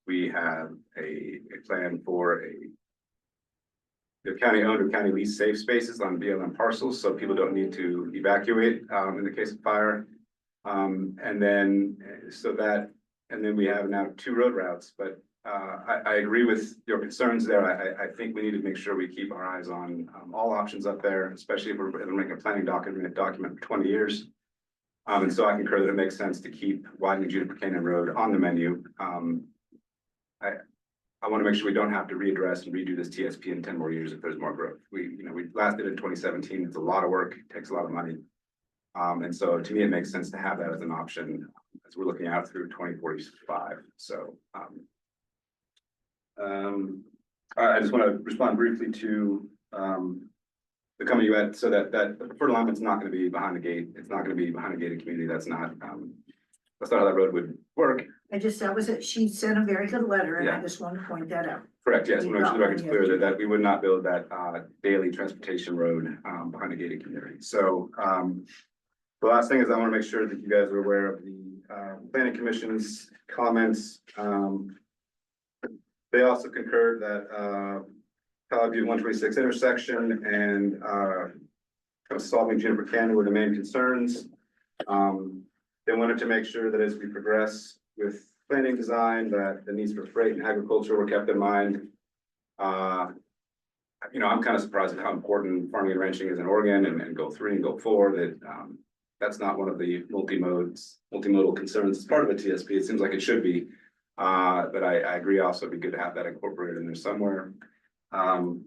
We have a plan for the county owned or county leased safe spaces on BLM parcels, so people don't need to evacuate in the case of fire. And then we have now 2 road routes, but I agree with your concerns there. I think we need to make sure we keep our eyes on all options up there, especially if we're making a planning document for 20 years. And so I concur that it makes sense to keep widening Juniper Canyon Road on the menu. I want to make sure we don't have to readdress and redo this TSP in 10 more years if there's more growth. We last did it in 2017. It's a lot of work, it takes a lot of money. And so to me, it makes sense to have that as an option as we're looking out through 2045. So I just want to respond briefly to the comment you had, so that the preferred alignment is not going to be behind the gate. It's not going to be behind a gated community. That's not how that road would work. That was it. She sent a very good letter and I Yeah. just want to point that out. Correct, yes, You make sure got the record's one, clear yeah. that we would not build that daily transportation road behind a gated community. So the last thing is I want to make sure that you guys are aware of the planning commission's comments. They also concurred that View 126 intersection and kind of solving Juniper Canyon were the main concerns. They wanted to make sure that as we progress with planning design, that the needs for freight and agriculture were kept in mind. I'm kind of surprised at how important farming and ranching is in Oregon and Goal 3 and Goal 4, that that's not one of the multimodal concerns. It's part of a TSP. It seems like it should be. But I agree also it'd be good to have that incorporated in there somewhere. And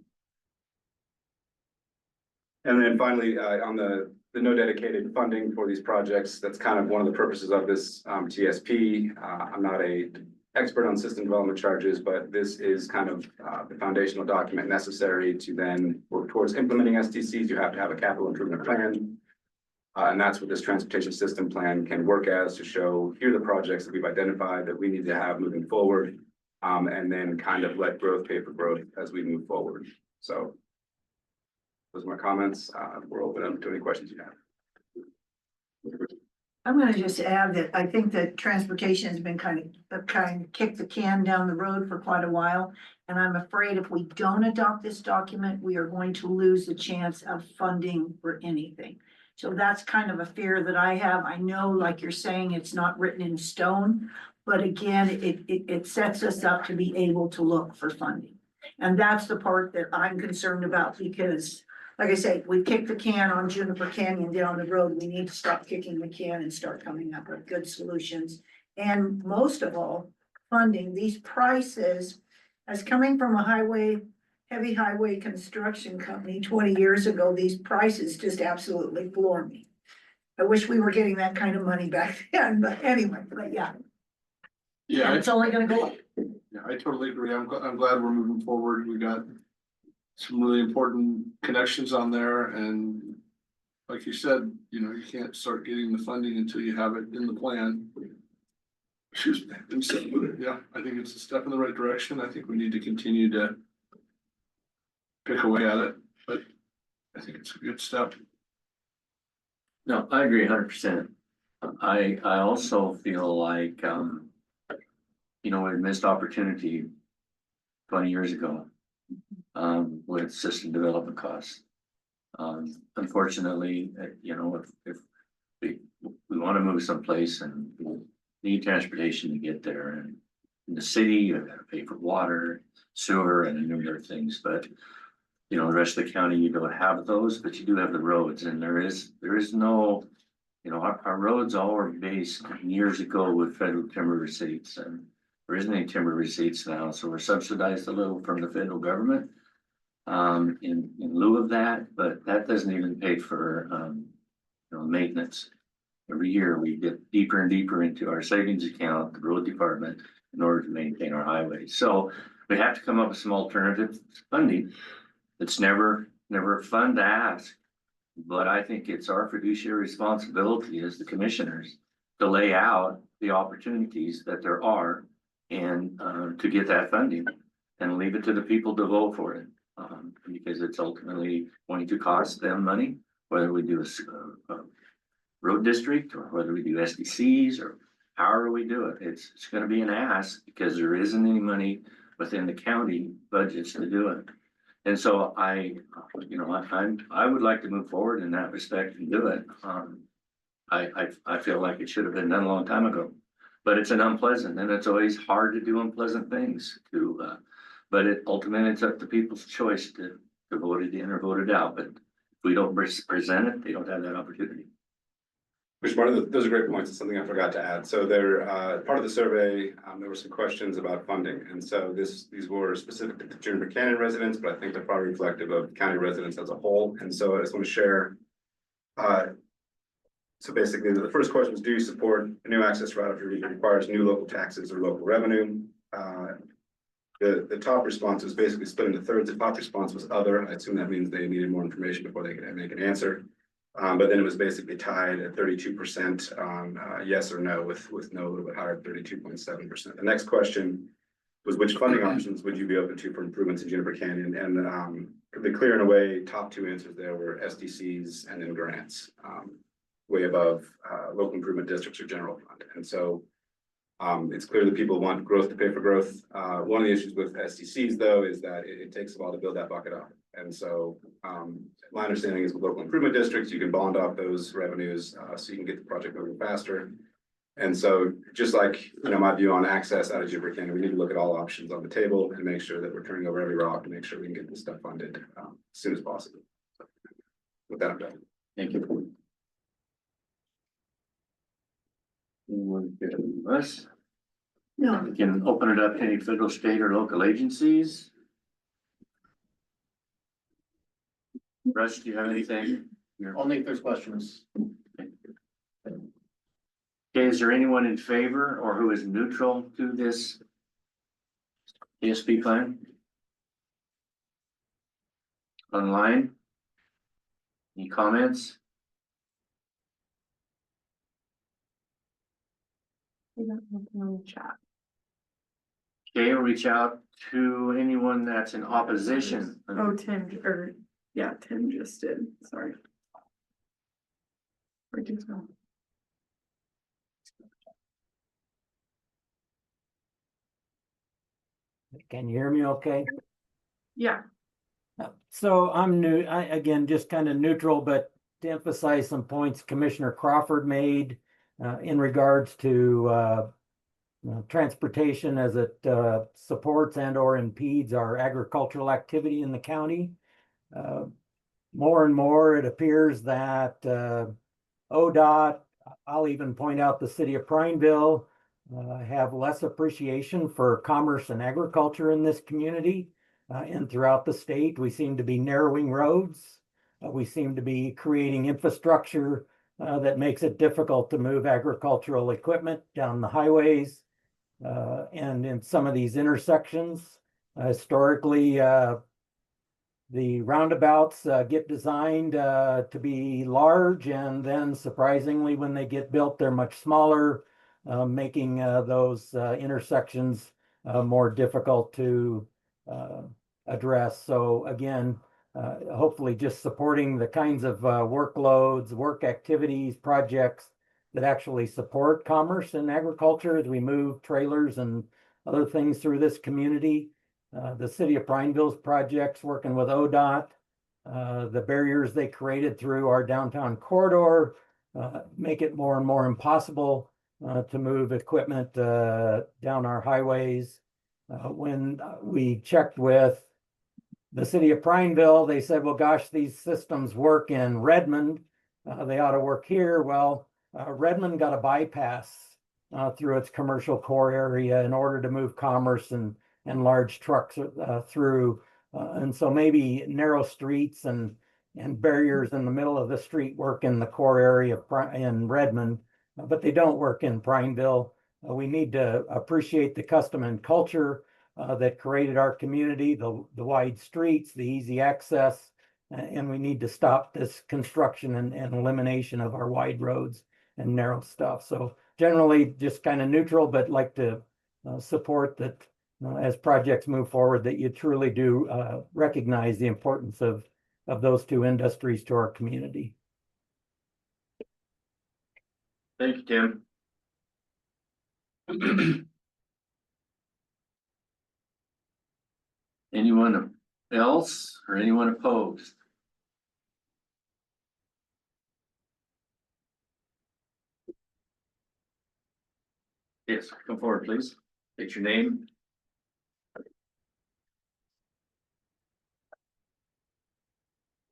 then finally, on the no dedicated funding for these projects, that's kind of one of the purposes of this TSP. I'm not an expert on system development charges, but this is kind of the foundational document necessary to then work towards implementing STCs. You have to have a capital improvement plan. And that's what this transportation system plan can work as, to show here are the projects that we've identified that we need to have moving forward. And then kind of let growth pay for growth as we move forward. So those are my comments. We're open up to any questions you have. I'm gonna just add that I think that transportation has been kind of kicked the can down the road for quite a while. And I'm afraid if we don't adopt this document, we are going to lose the chance of funding for anything. So that's kind of a fear that I have. I know, like you're saying, it's not written in stone, but again, it sets us up to be able to look for funding. And that's the part that I'm concerned about, because like I say, we kicked the can on Juniper Canyon down the road. We need to stop kicking the can and start coming up with good solutions. And most of all, funding. These prices, as coming from a heavy highway construction company 20 years ago, these prices just absolutely floor me. I wish we were getting that kind of money back then, but anyway, but yeah. Yeah, It's only gonna go up. yeah, I totally agree. I'm glad we're moving forward. We got some really important connections on there, and like you said, you can't start getting the funding until you have it in the plan. Excuse me. And so, yeah, I think it's a step in the right direction. I think we need to continue to pick away at it, but I think it's a good step. No, I agree 100%. I also feel like, we missed opportunity 20 years ago, with system development costs. Unfortunately, if we want to move someplace and we need transportation to get there, and in the city, you gotta pay for water, sewer, and a number of things, but You know, the rest of the county, you don't have those, but you do have the roads, and there is no, you know, our roads all were based years ago with federal timber receipts, and there isn't any timber receipts now, so we're subsidized a little from the federal government. In lieu of that, but that doesn't even pay for, you know, maintenance. Every year we get deeper and deeper into our savings account, the road department, in order to maintain our highways. So we have to come up with some alternative funding. It's never fun to ask, but I think it's our fiduciary responsibility as the commissioners to lay out the opportunities that there are and to get that funding and leave it to the people to vote for it. Because it's ultimately going to cost them money, whether we do a road district or whether we do SDCs or however we do it. It's gonna be an ask because there isn't any money within the county budgets to do it. And so you know, I would like to move forward in that respect and do it. I feel like it should have been done a long time ago, but it's an unpleasant, and it's always hard to do unpleasant things but ultimately it's up to people's choice to vote it in or vote it out. But if we don't present it, they don't have that opportunity. Which those are great points. It's something I forgot to add. So there, part of the survey, there were some questions about funding. And so these were specific to the Juniper Canyon residents, but I think they're probably reflective of county residents as a whole. And so I just want to share. So basically the first question was, do you support a new access route if your region requires new local taxes or local revenue? The top response was basically split into thirds. The top response was other. I assume that means they needed more information before they could make an answer. But then it was basically tied at 32% on yes or no, with no a little bit higher, 32.7%. The next question was, which funding options would you be open to for improvements in Juniper Canyon? And the clear and away top two answers there were SDCs and then grants, way above local improvement districts or general fund. And so it's clear that people want growth to pay for growth. One of the issues with SDCs though is that it takes a while to build that bucket up. And so my understanding is with local improvement districts, you can bond off those revenues so you can get the project moving faster. And so just like, you know, my view on access out of Juniper Canyon, we need to look at all options on the table and make sure that we're turning over every rock to make sure we can get this stuff funded as soon as possible. So, with that, I'm done. Thank you. Anyone good with us? No, We can open it up to any federal, state, or local agencies. Russ, do you have anything? Only if there's questions. Okay, is there anyone in favor or who is neutral to this ESP plan? Online? Any comments? We don't have no chat. Okay, we'll reach out to anyone that's in opposition. Oh, Tim just did, sorry. Where'd you go? Can you hear me okay? Yeah, So I'm new, again, just kind of neutral, but to emphasize some points Commissioner Crawford made in regards to transportation as it supports and or impedes our agricultural activity in the county. More and more, it appears that ODOT, I'll even point out the city of Prineville, have less appreciation for commerce and agriculture in this community and throughout the state. We seem to be narrowing roads. We seem to be creating infrastructure that makes it difficult to move agricultural equipment down the highways. And in some of these intersections, historically, the roundabouts get designed to be large, and then surprisingly, when they get built, they're much smaller, making those intersections more difficult to address. So again, hopefully just supporting the kinds of workloads, work activities, projects that actually support commerce and agriculture as we move trailers and other things through this community. The city of Prineville's projects working with ODOT, the barriers they created through our downtown corridor make it more and more impossible to move equipment down our highways. When we checked with the city of Prineville, they said, well, gosh, these systems work in Redmond. They ought to work here. Well, Redmond got a bypass through its commercial core area in order to move commerce and large trucks through. And so maybe narrow streets and barriers in the middle of the street work in the core area in Redmond, but they don't work in Prineville. We need to appreciate the custom and culture that created our community, the wide streets, the easy access, and we need to stop this construction and elimination of our wide roads and narrow stuff. So generally just kind of neutral, but like to support that as projects move forward, that you truly do recognize the importance of those two industries to our community. Thank you, Tim. Anyone else or anyone opposed? Yes, come forward, please. State your name.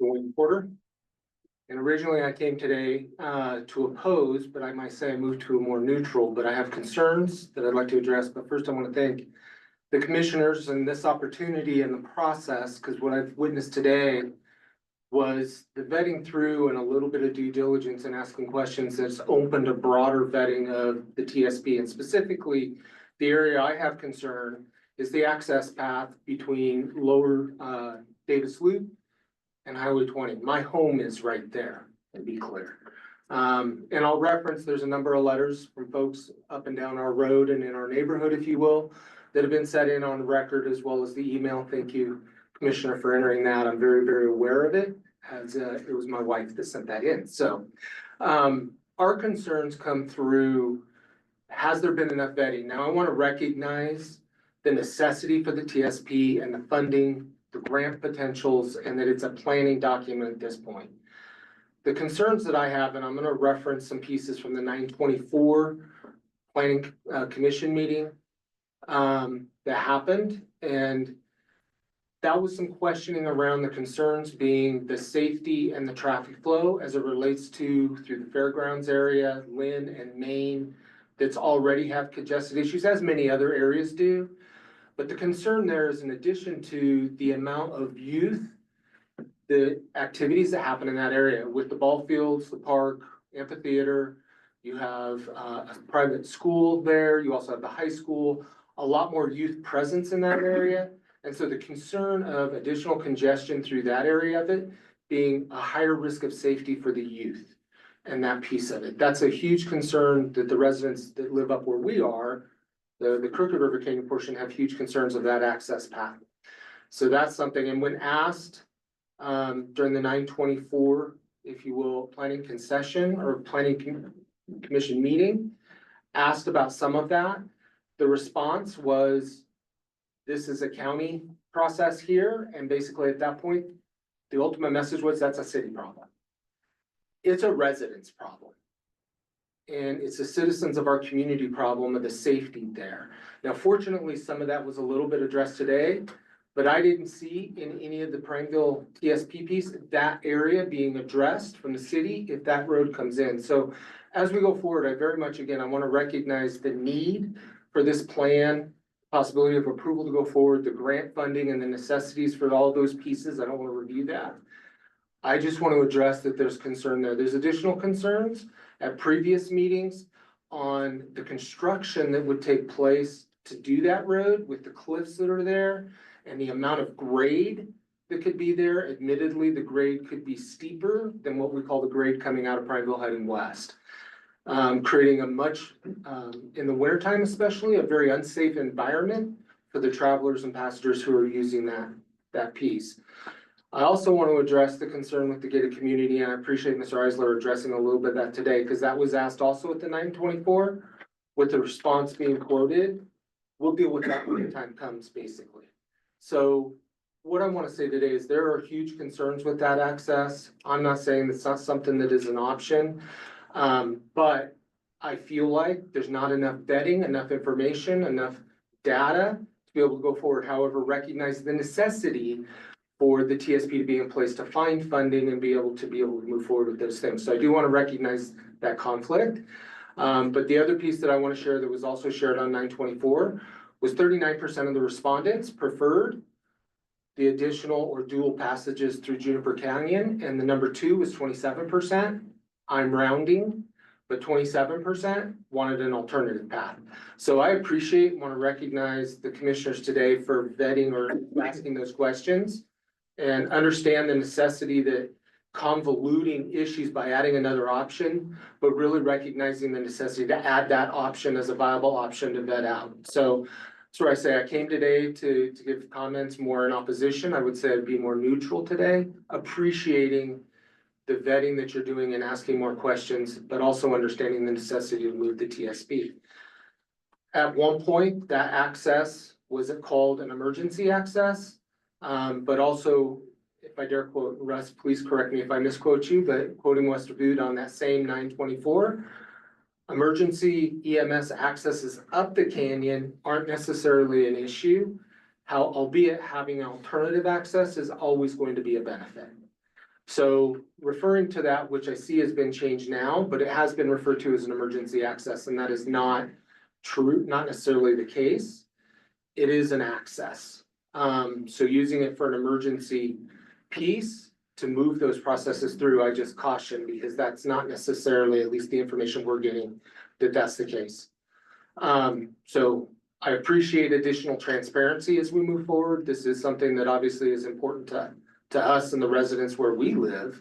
Going Porter. And originally I came today to oppose, but I might say I moved to a more neutral, but I have concerns that I'd like to address. But first I want to thank the commissioners and this opportunity and the process, because what I've witnessed today was the vetting through and a little bit of due diligence and asking questions that's opened a broader vetting of the TSP. And specifically, the area I have concern is the access path between lower Davis Loop and Highway 20. My home is right there, to be clear. And I'll reference, there's a number of letters from folks up and down our road and in our neighborhood, if you will, that have been set in on record, as well as the email. Thank you, Commissioner, for entering that. I'm very, very aware of it, as it was my wife that sent that in. So our concerns come through, has there been enough vetting? Now I want to recognize the necessity for the TSP and the funding, the grant potentials, and that it's a planning document at this point. The concerns that I have, and I'm going to reference some pieces from the 9/24 Planning Commission meeting that happened, and that was some questioning around the concerns being the safety and the traffic flow as it relates to through the fairgrounds area, Lynn and Maine, that's already have congested issues, as many other areas do. But the concern there is, in addition to the amount of youth, the activities that happen in that area with the ball fields, the park, amphitheater, you have a private school there, you also have the high school, a lot more youth presence in that area. And so the concern of additional congestion through that area of it being a higher risk of safety for the youth and that piece of it. That's a huge concern that the residents that live up where we are, the Crooked River Canyon portion, have huge concerns of that access path. So that's something. And when asked during the 9/24, if you will, planning concession or planning commission meeting, asked about some of that, the response was, this is a county process here. And basically at that point, the ultimate message was, that's a city problem. It's a residence problem. And it's the citizens of our community problem of the safety there. Now, fortunately, some of that was a little bit addressed today, but I didn't see in any of the Prineville TSP piece that area being addressed from the city if that road comes in. So as we go forward, I very much, again, I want to recognize the need for this plan, possibility of approval to go forward, the grant funding and the necessities for all those pieces. I don't want to review that. I just want to address that there's concern there. There's additional concerns at previous meetings on the construction that would take place to do that road with the cliffs that are there and the amount of grade that could be there. Admittedly, the grade could be steeper than what we call the grade coming out of Prineville heading west. Creating a much, in the wintertime especially, a very unsafe environment for the travelers and passengers who are using that piece. I also want to address the concern with the gated community, and I appreciate Mr. Eisler addressing a little bit of that today, because that was asked also at the 9/24, with the response being quoted. We'll deal with that when the time comes, basically. So what I want to say today is there are huge concerns with that access. I'm not saying that's not something that is an option. But I feel like there's not enough vetting, enough information, enough data to be able to go forward. However, recognize the necessity for the TSP to be in place to find funding and be able to move forward with those things. So I do want to recognize that conflict. But the other piece that I want to share that was also shared on 9/24 was 39% of the respondents preferred the additional or dual passages through Juniper Canyon, and the number two was 27%. I'm rounding, but 27% wanted an alternative path. So I appreciate and want to recognize the commissioners today for vetting or asking those questions and understand the necessity that convoluting issues by adding another option, but really recognizing the necessity to add that option as a viable option to vet out. So that's where I say I came today to give comments more in opposition. I would say I'd be more neutral today, appreciating the vetting that you're doing and asking more questions, but also understanding the necessity to move the TSP. At one point, that access was called an emergency access, but also, if I dare quote Russ, please correct me if I misquote you, but quoting Wester Boot on that same 9/24, emergency EMS accesses up the canyon aren't necessarily an issue. Albeit having alternative access is always going to be a benefit. So referring to that, which I see has been changed now, but it has been referred to as an emergency access, and that is not true, not necessarily the case. It is an access. So using it for an emergency piece to move those processes through, I just caution because that's not necessarily, at least the information we're getting, that that's the case. So I appreciate additional transparency as we move forward. This is something that obviously is important to us and the residents where we live.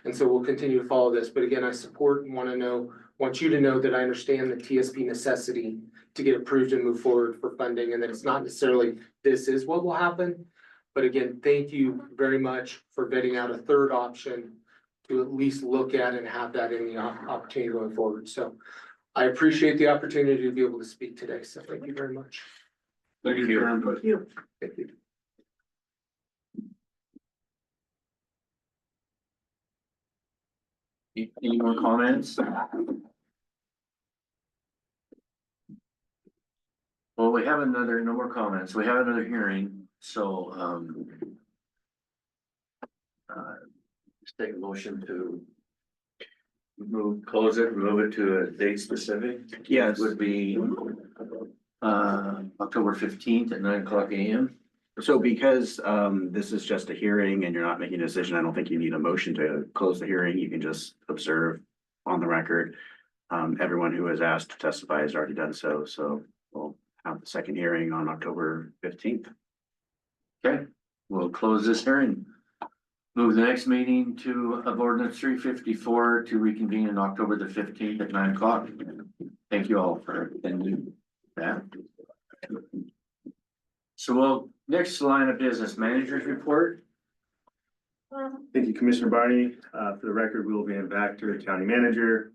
And so we'll continue to follow this. But again, I support and want you to know that I understand the TSP necessity to get approved and move forward for funding, and that it's not necessarily this is what will happen. But again, thank you very much for vetting out a third option to at least look at and have that in the opportunity going forward. So I appreciate the opportunity to be able to speak today. So thank you very much. Thank you for your input. Thank you. Any more comments? Well, we have no more comments. We have another hearing, so, just take a motion to close it, move it to a date specific. Yes. Would be, October 15th at 9:00 AM. So because this is just a hearing and you're not making a decision, I don't think you need a motion to close the hearing. You can just observe on the record. Everyone who has asked to testify has already done so. So we'll have the second hearing on October 15th. Okay, we'll close this hearing. Move the next meeting of ordinance 354 to reconvene on October the 15th at 9:00. Thank you all for attending that. So we'll, next line of business, manager's report. Thank you, Commissioner Barney. For the record, we will be in Vector, County Manager.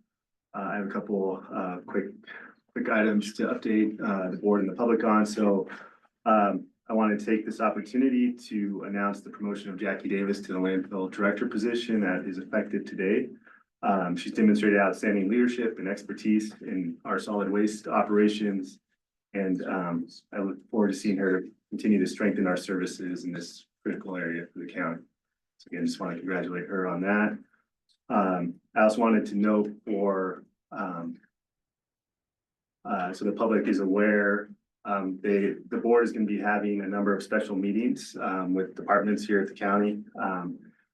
I have a couple quick items to update the board and the public on. So I want to take this opportunity to announce the promotion of Jackie Davis to the landfill director position that is effective today. She's demonstrated outstanding leadership and expertise in our solid waste operations. And I look forward to seeing her continue to strengthen our services in this critical area for the county. So again, just want to congratulate her on that. I also wanted to note so the public is aware, the board is going to be having a number of special meetings with departments here at the county.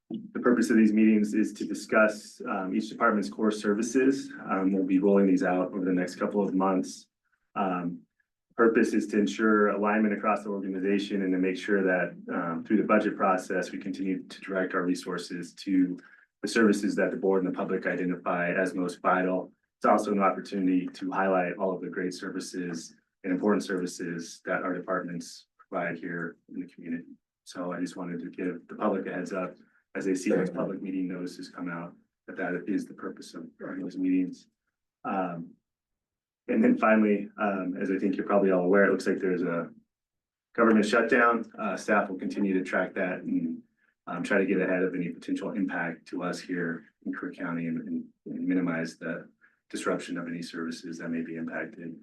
The purpose of these meetings is to discuss each department's core services. We'll be rolling these out over the next couple of months. Purpose is to ensure alignment across the organization and to make sure that through the budget process, we continue to direct our resources to the services that the board and the public identify as most vital. It's also an opportunity to highlight all of the great services and important services that our departments provide here in the community. So I just wanted to give the public a heads up as they see those public meeting notices come out, that is the purpose of those meetings. And then finally, as I think you're probably all aware, it looks like there's a government shutdown. Staff will continue to track that and try to get ahead of any potential impact to us here in Crook County and minimize the disruption of any services that may be impacted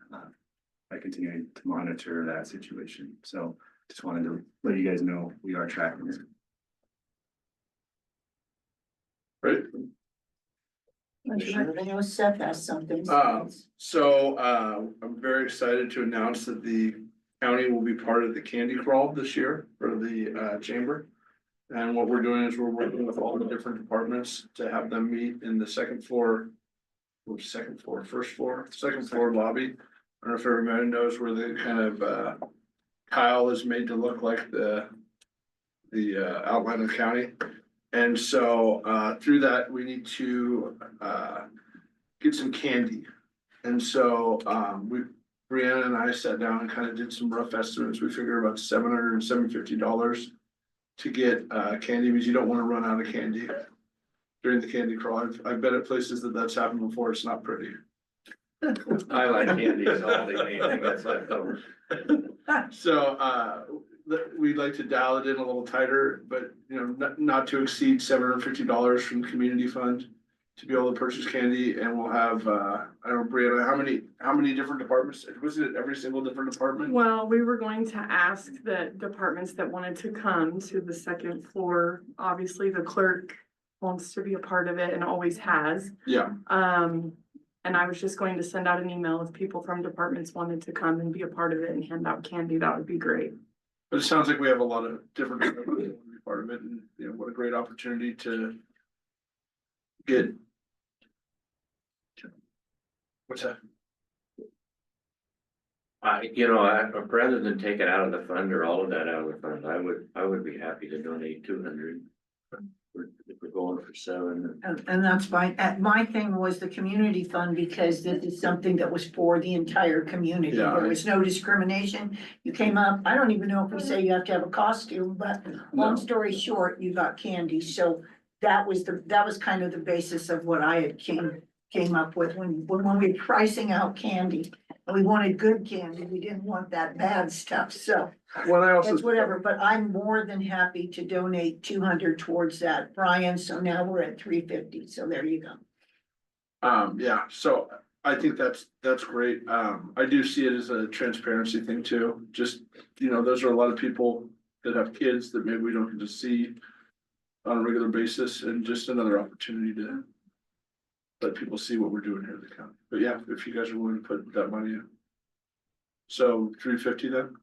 by continuing to monitor that situation. So just wanted to let you guys know we are tracking this. I know Seth has something. So, I'm very excited to announce that the county will be part of the candy crawl this year for the, chamber. And what we're doing is we're working with all the different departments to have them meet in the second floor. Second floor, first floor, second floor lobby. I don't know if everybody knows where the kind of, tile is made to look like the outline of the county. And so, through that, we need to, get some candy. And so, Brianna and I sat down and kind of did some rough estimates. We figured about $750 to get, candy, because you don't want to run out of candy during the candy crawl. I've been at places that's happened before. It's not pretty. I like candies all day, anything that's left over. So, we'd like to dial it in a little tighter, but, you know, not to exceed $750 from the community fund to be able to purchase candy, and we'll have, I don't know, Brianna, how many different departments? Was it every single different department? Well, we were going to ask the departments that wanted to come to the second floor. Obviously, the clerk wants to be a part of it and always has. Yeah, And I was just going to send out an email if people from departments wanted to come and be a part of it and hand out candy. That would be great. but it sounds like we have a lot of different departments that want to be part of it, and, you know, what a great opportunity to get. What's that? Rather than take it out of the fund or all of that out of the fund, I would be happy to donate 200. If we're going for 7. And that's fine. My thing was the community fund, because this is something that was for the entire community. Yeah, There was no discrimination. You came up, I don't even know if we say you have to have a costume, but long story short, you got candy. So that was kind of the basis of what I had came up with when we were pricing out candy. And we wanted good candy. We didn't want that bad stuff. So Well, I also. it's whatever, but I'm more than happy to donate 200 towards that, Brian. So now we're at 350. So there you go. Yeah, so I think that's great. I do see it as a transparency thing too. Just, you know, those are a lot of people that have kids that maybe we don't get to see on a regular basis, and just another opportunity to let people see what we're doing here at the county. But yeah, if you guys are willing to put that money in. So 350 then?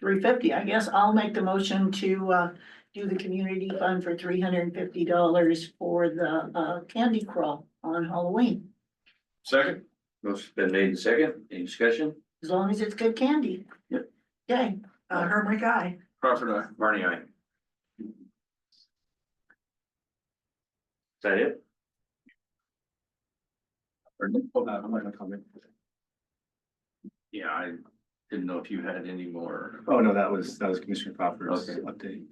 350, I guess I'll make the motion to do the community fund for $350 for the candy crawl on Halloween, Second? Motion's been made in second. Any discussion? as long as it's good candy. Yep. Okay, Herman guy. Crawford, aye. Barney, aye. Is that it? I'm not gonna comment. Yeah, I didn't know if you had any more. Oh, no, that was Commissioner Crawford's Okay. update.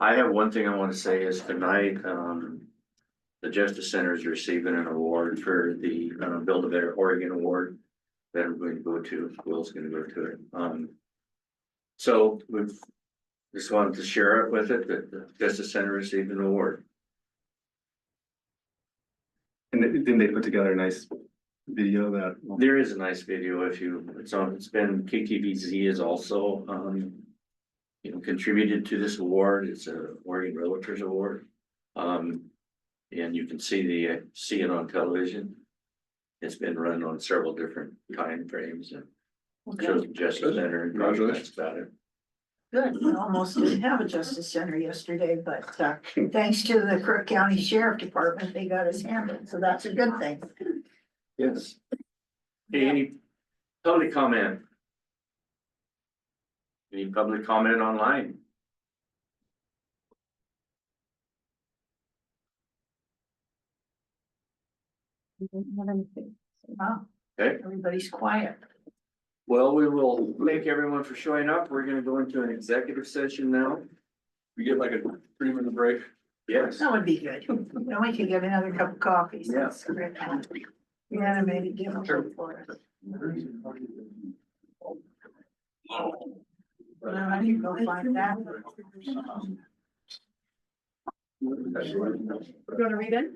I have one thing I want to say is tonight, the Justice Center is receiving an award for the, Build a Better Oregon Award that I'm going to go to. Will's gonna go to it. So we've just wanted to share it with it, that the Justice Center received an award. And then they put together a nice video that. There is a nice video it's been, KTVZ is also, contributed to this award. It's a Oregon Realtors Award. And you can see it on television. It's been run on several different time frames and shows the Justice Center and Congratulations. about it. Good, we almost didn't have a Justice Center yesterday, but thanks to the Crook County Sheriff Department, they got us handled, so that's a good thing. Yes. Hey, any public comment? Any public comment online? Wow, Okay. everybody's quiet. Well, we will thank everyone for showing up. We're gonna go into an executive session now. We get like a 3-minute break. Yes. That would be good. Then we can get another cup of coffee. So Yeah. that's great. Yeah, maybe dinner for us. Well, I need to go find that. You wanna read it?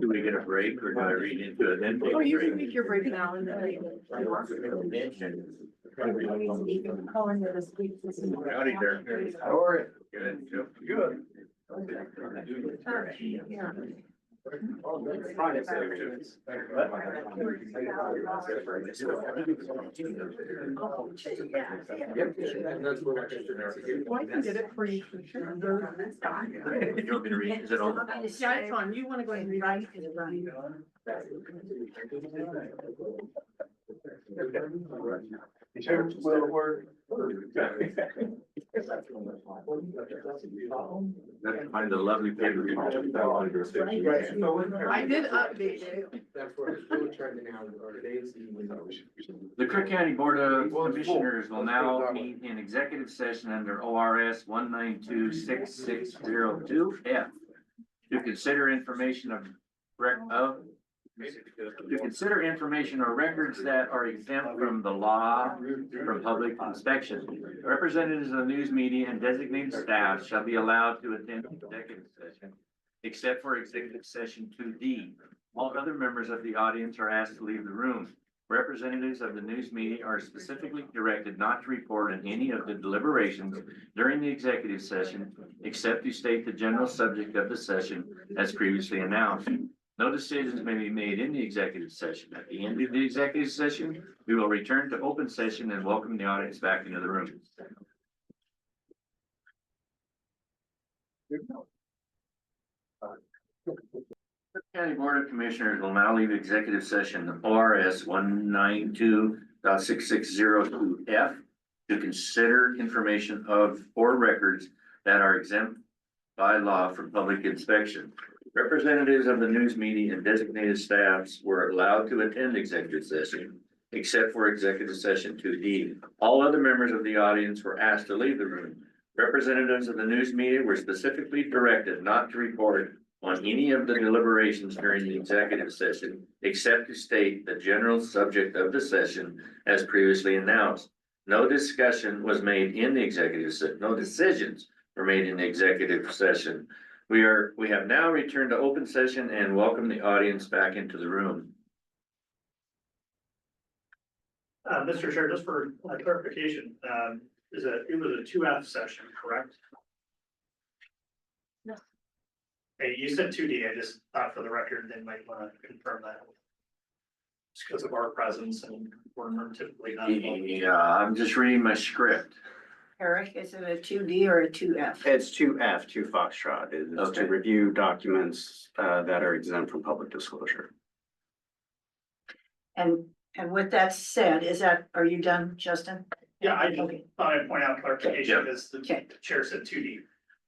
Do we get a break or do I read into it then? take Oh, a you can break? make your break now and then. Howdy there. How are you? Good. Good. Well, I can get it for you for sure. You want me to read? Is it on? Yeah, it's on. You wanna go ahead and read it? Find a lovely paper. I did update it. That's where it's really trending now, or today's. The Crook County Board of Commissioners will now meet in executive session under ORS 1926602F to consider information of to consider information or records that are exempt from the law from public inspection. Representatives of the news media and designated staff shall be allowed to attend executive session, except for executive session 2D. All other members of the audience are asked to leave the room. Representatives of the news media are specifically directed not to report on any of the deliberations during the executive session, except to state the general subject of the session as previously announced. No decisions may be made in the executive session. At the end of the executive session, we will return to open session and welcome the audience back into the room. County Board of Commissioners will now leave executive session ORS 192.6602F to consider information of or records that are exempt by law from public inspection. Representatives of the news media and designated staffs were allowed to attend executive session, except for executive session 2D. All other members of the audience were asked to leave the room. Representatives of the news media were specifically directed not to report on any of the deliberations during the executive session, except to state the general subject of the session as previously announced. No discussion was made in the executive session. No decisions were made in the executive session. We have now returned to open session and welcome the audience back into the room. Mr. Chair, just for clarification, it was a 2F session, correct? No. Hey, you said 2D, I just thought for the record, they might want to confirm that. Just because of our presence and we're typically not. Yeah, I'm just reading my script. Eric, is it a 2D or a 2F? It's 2F, 2 Foxtrot. It is Okay. to review documents that are exempt from public disclosure. And with that said, are you done, Justin? Yeah, I just Okay. thought I'd point out clarification because the Okay. chair said 2D.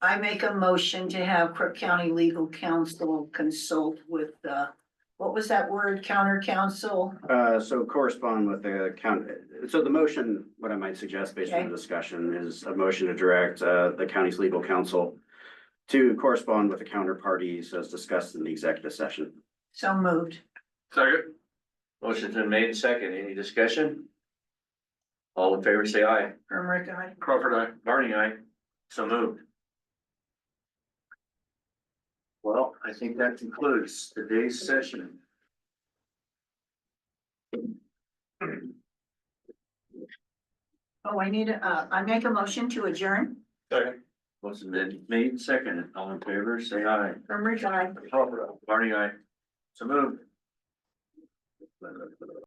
I make a motion to have Crook County Legal Counsel consult with, what was that word, counter counsel? So correspond with the county. So the motion, what I might suggest based on Okay. the discussion is a motion to direct the county's legal counsel to correspond with the counterparties as discussed in the executive session. So moved. Second. Motion's been made and second. Any discussion? All in favor, say aye. Hermrick, aye. Crawford, aye. Barney, aye. So moved. Well, I think that concludes today's session. Oh, I make a motion to adjourn. Second. Motion been made and seconded. All in favor, say aye. Hermrick, aye. Crawford, aye. Barney, aye. So moved.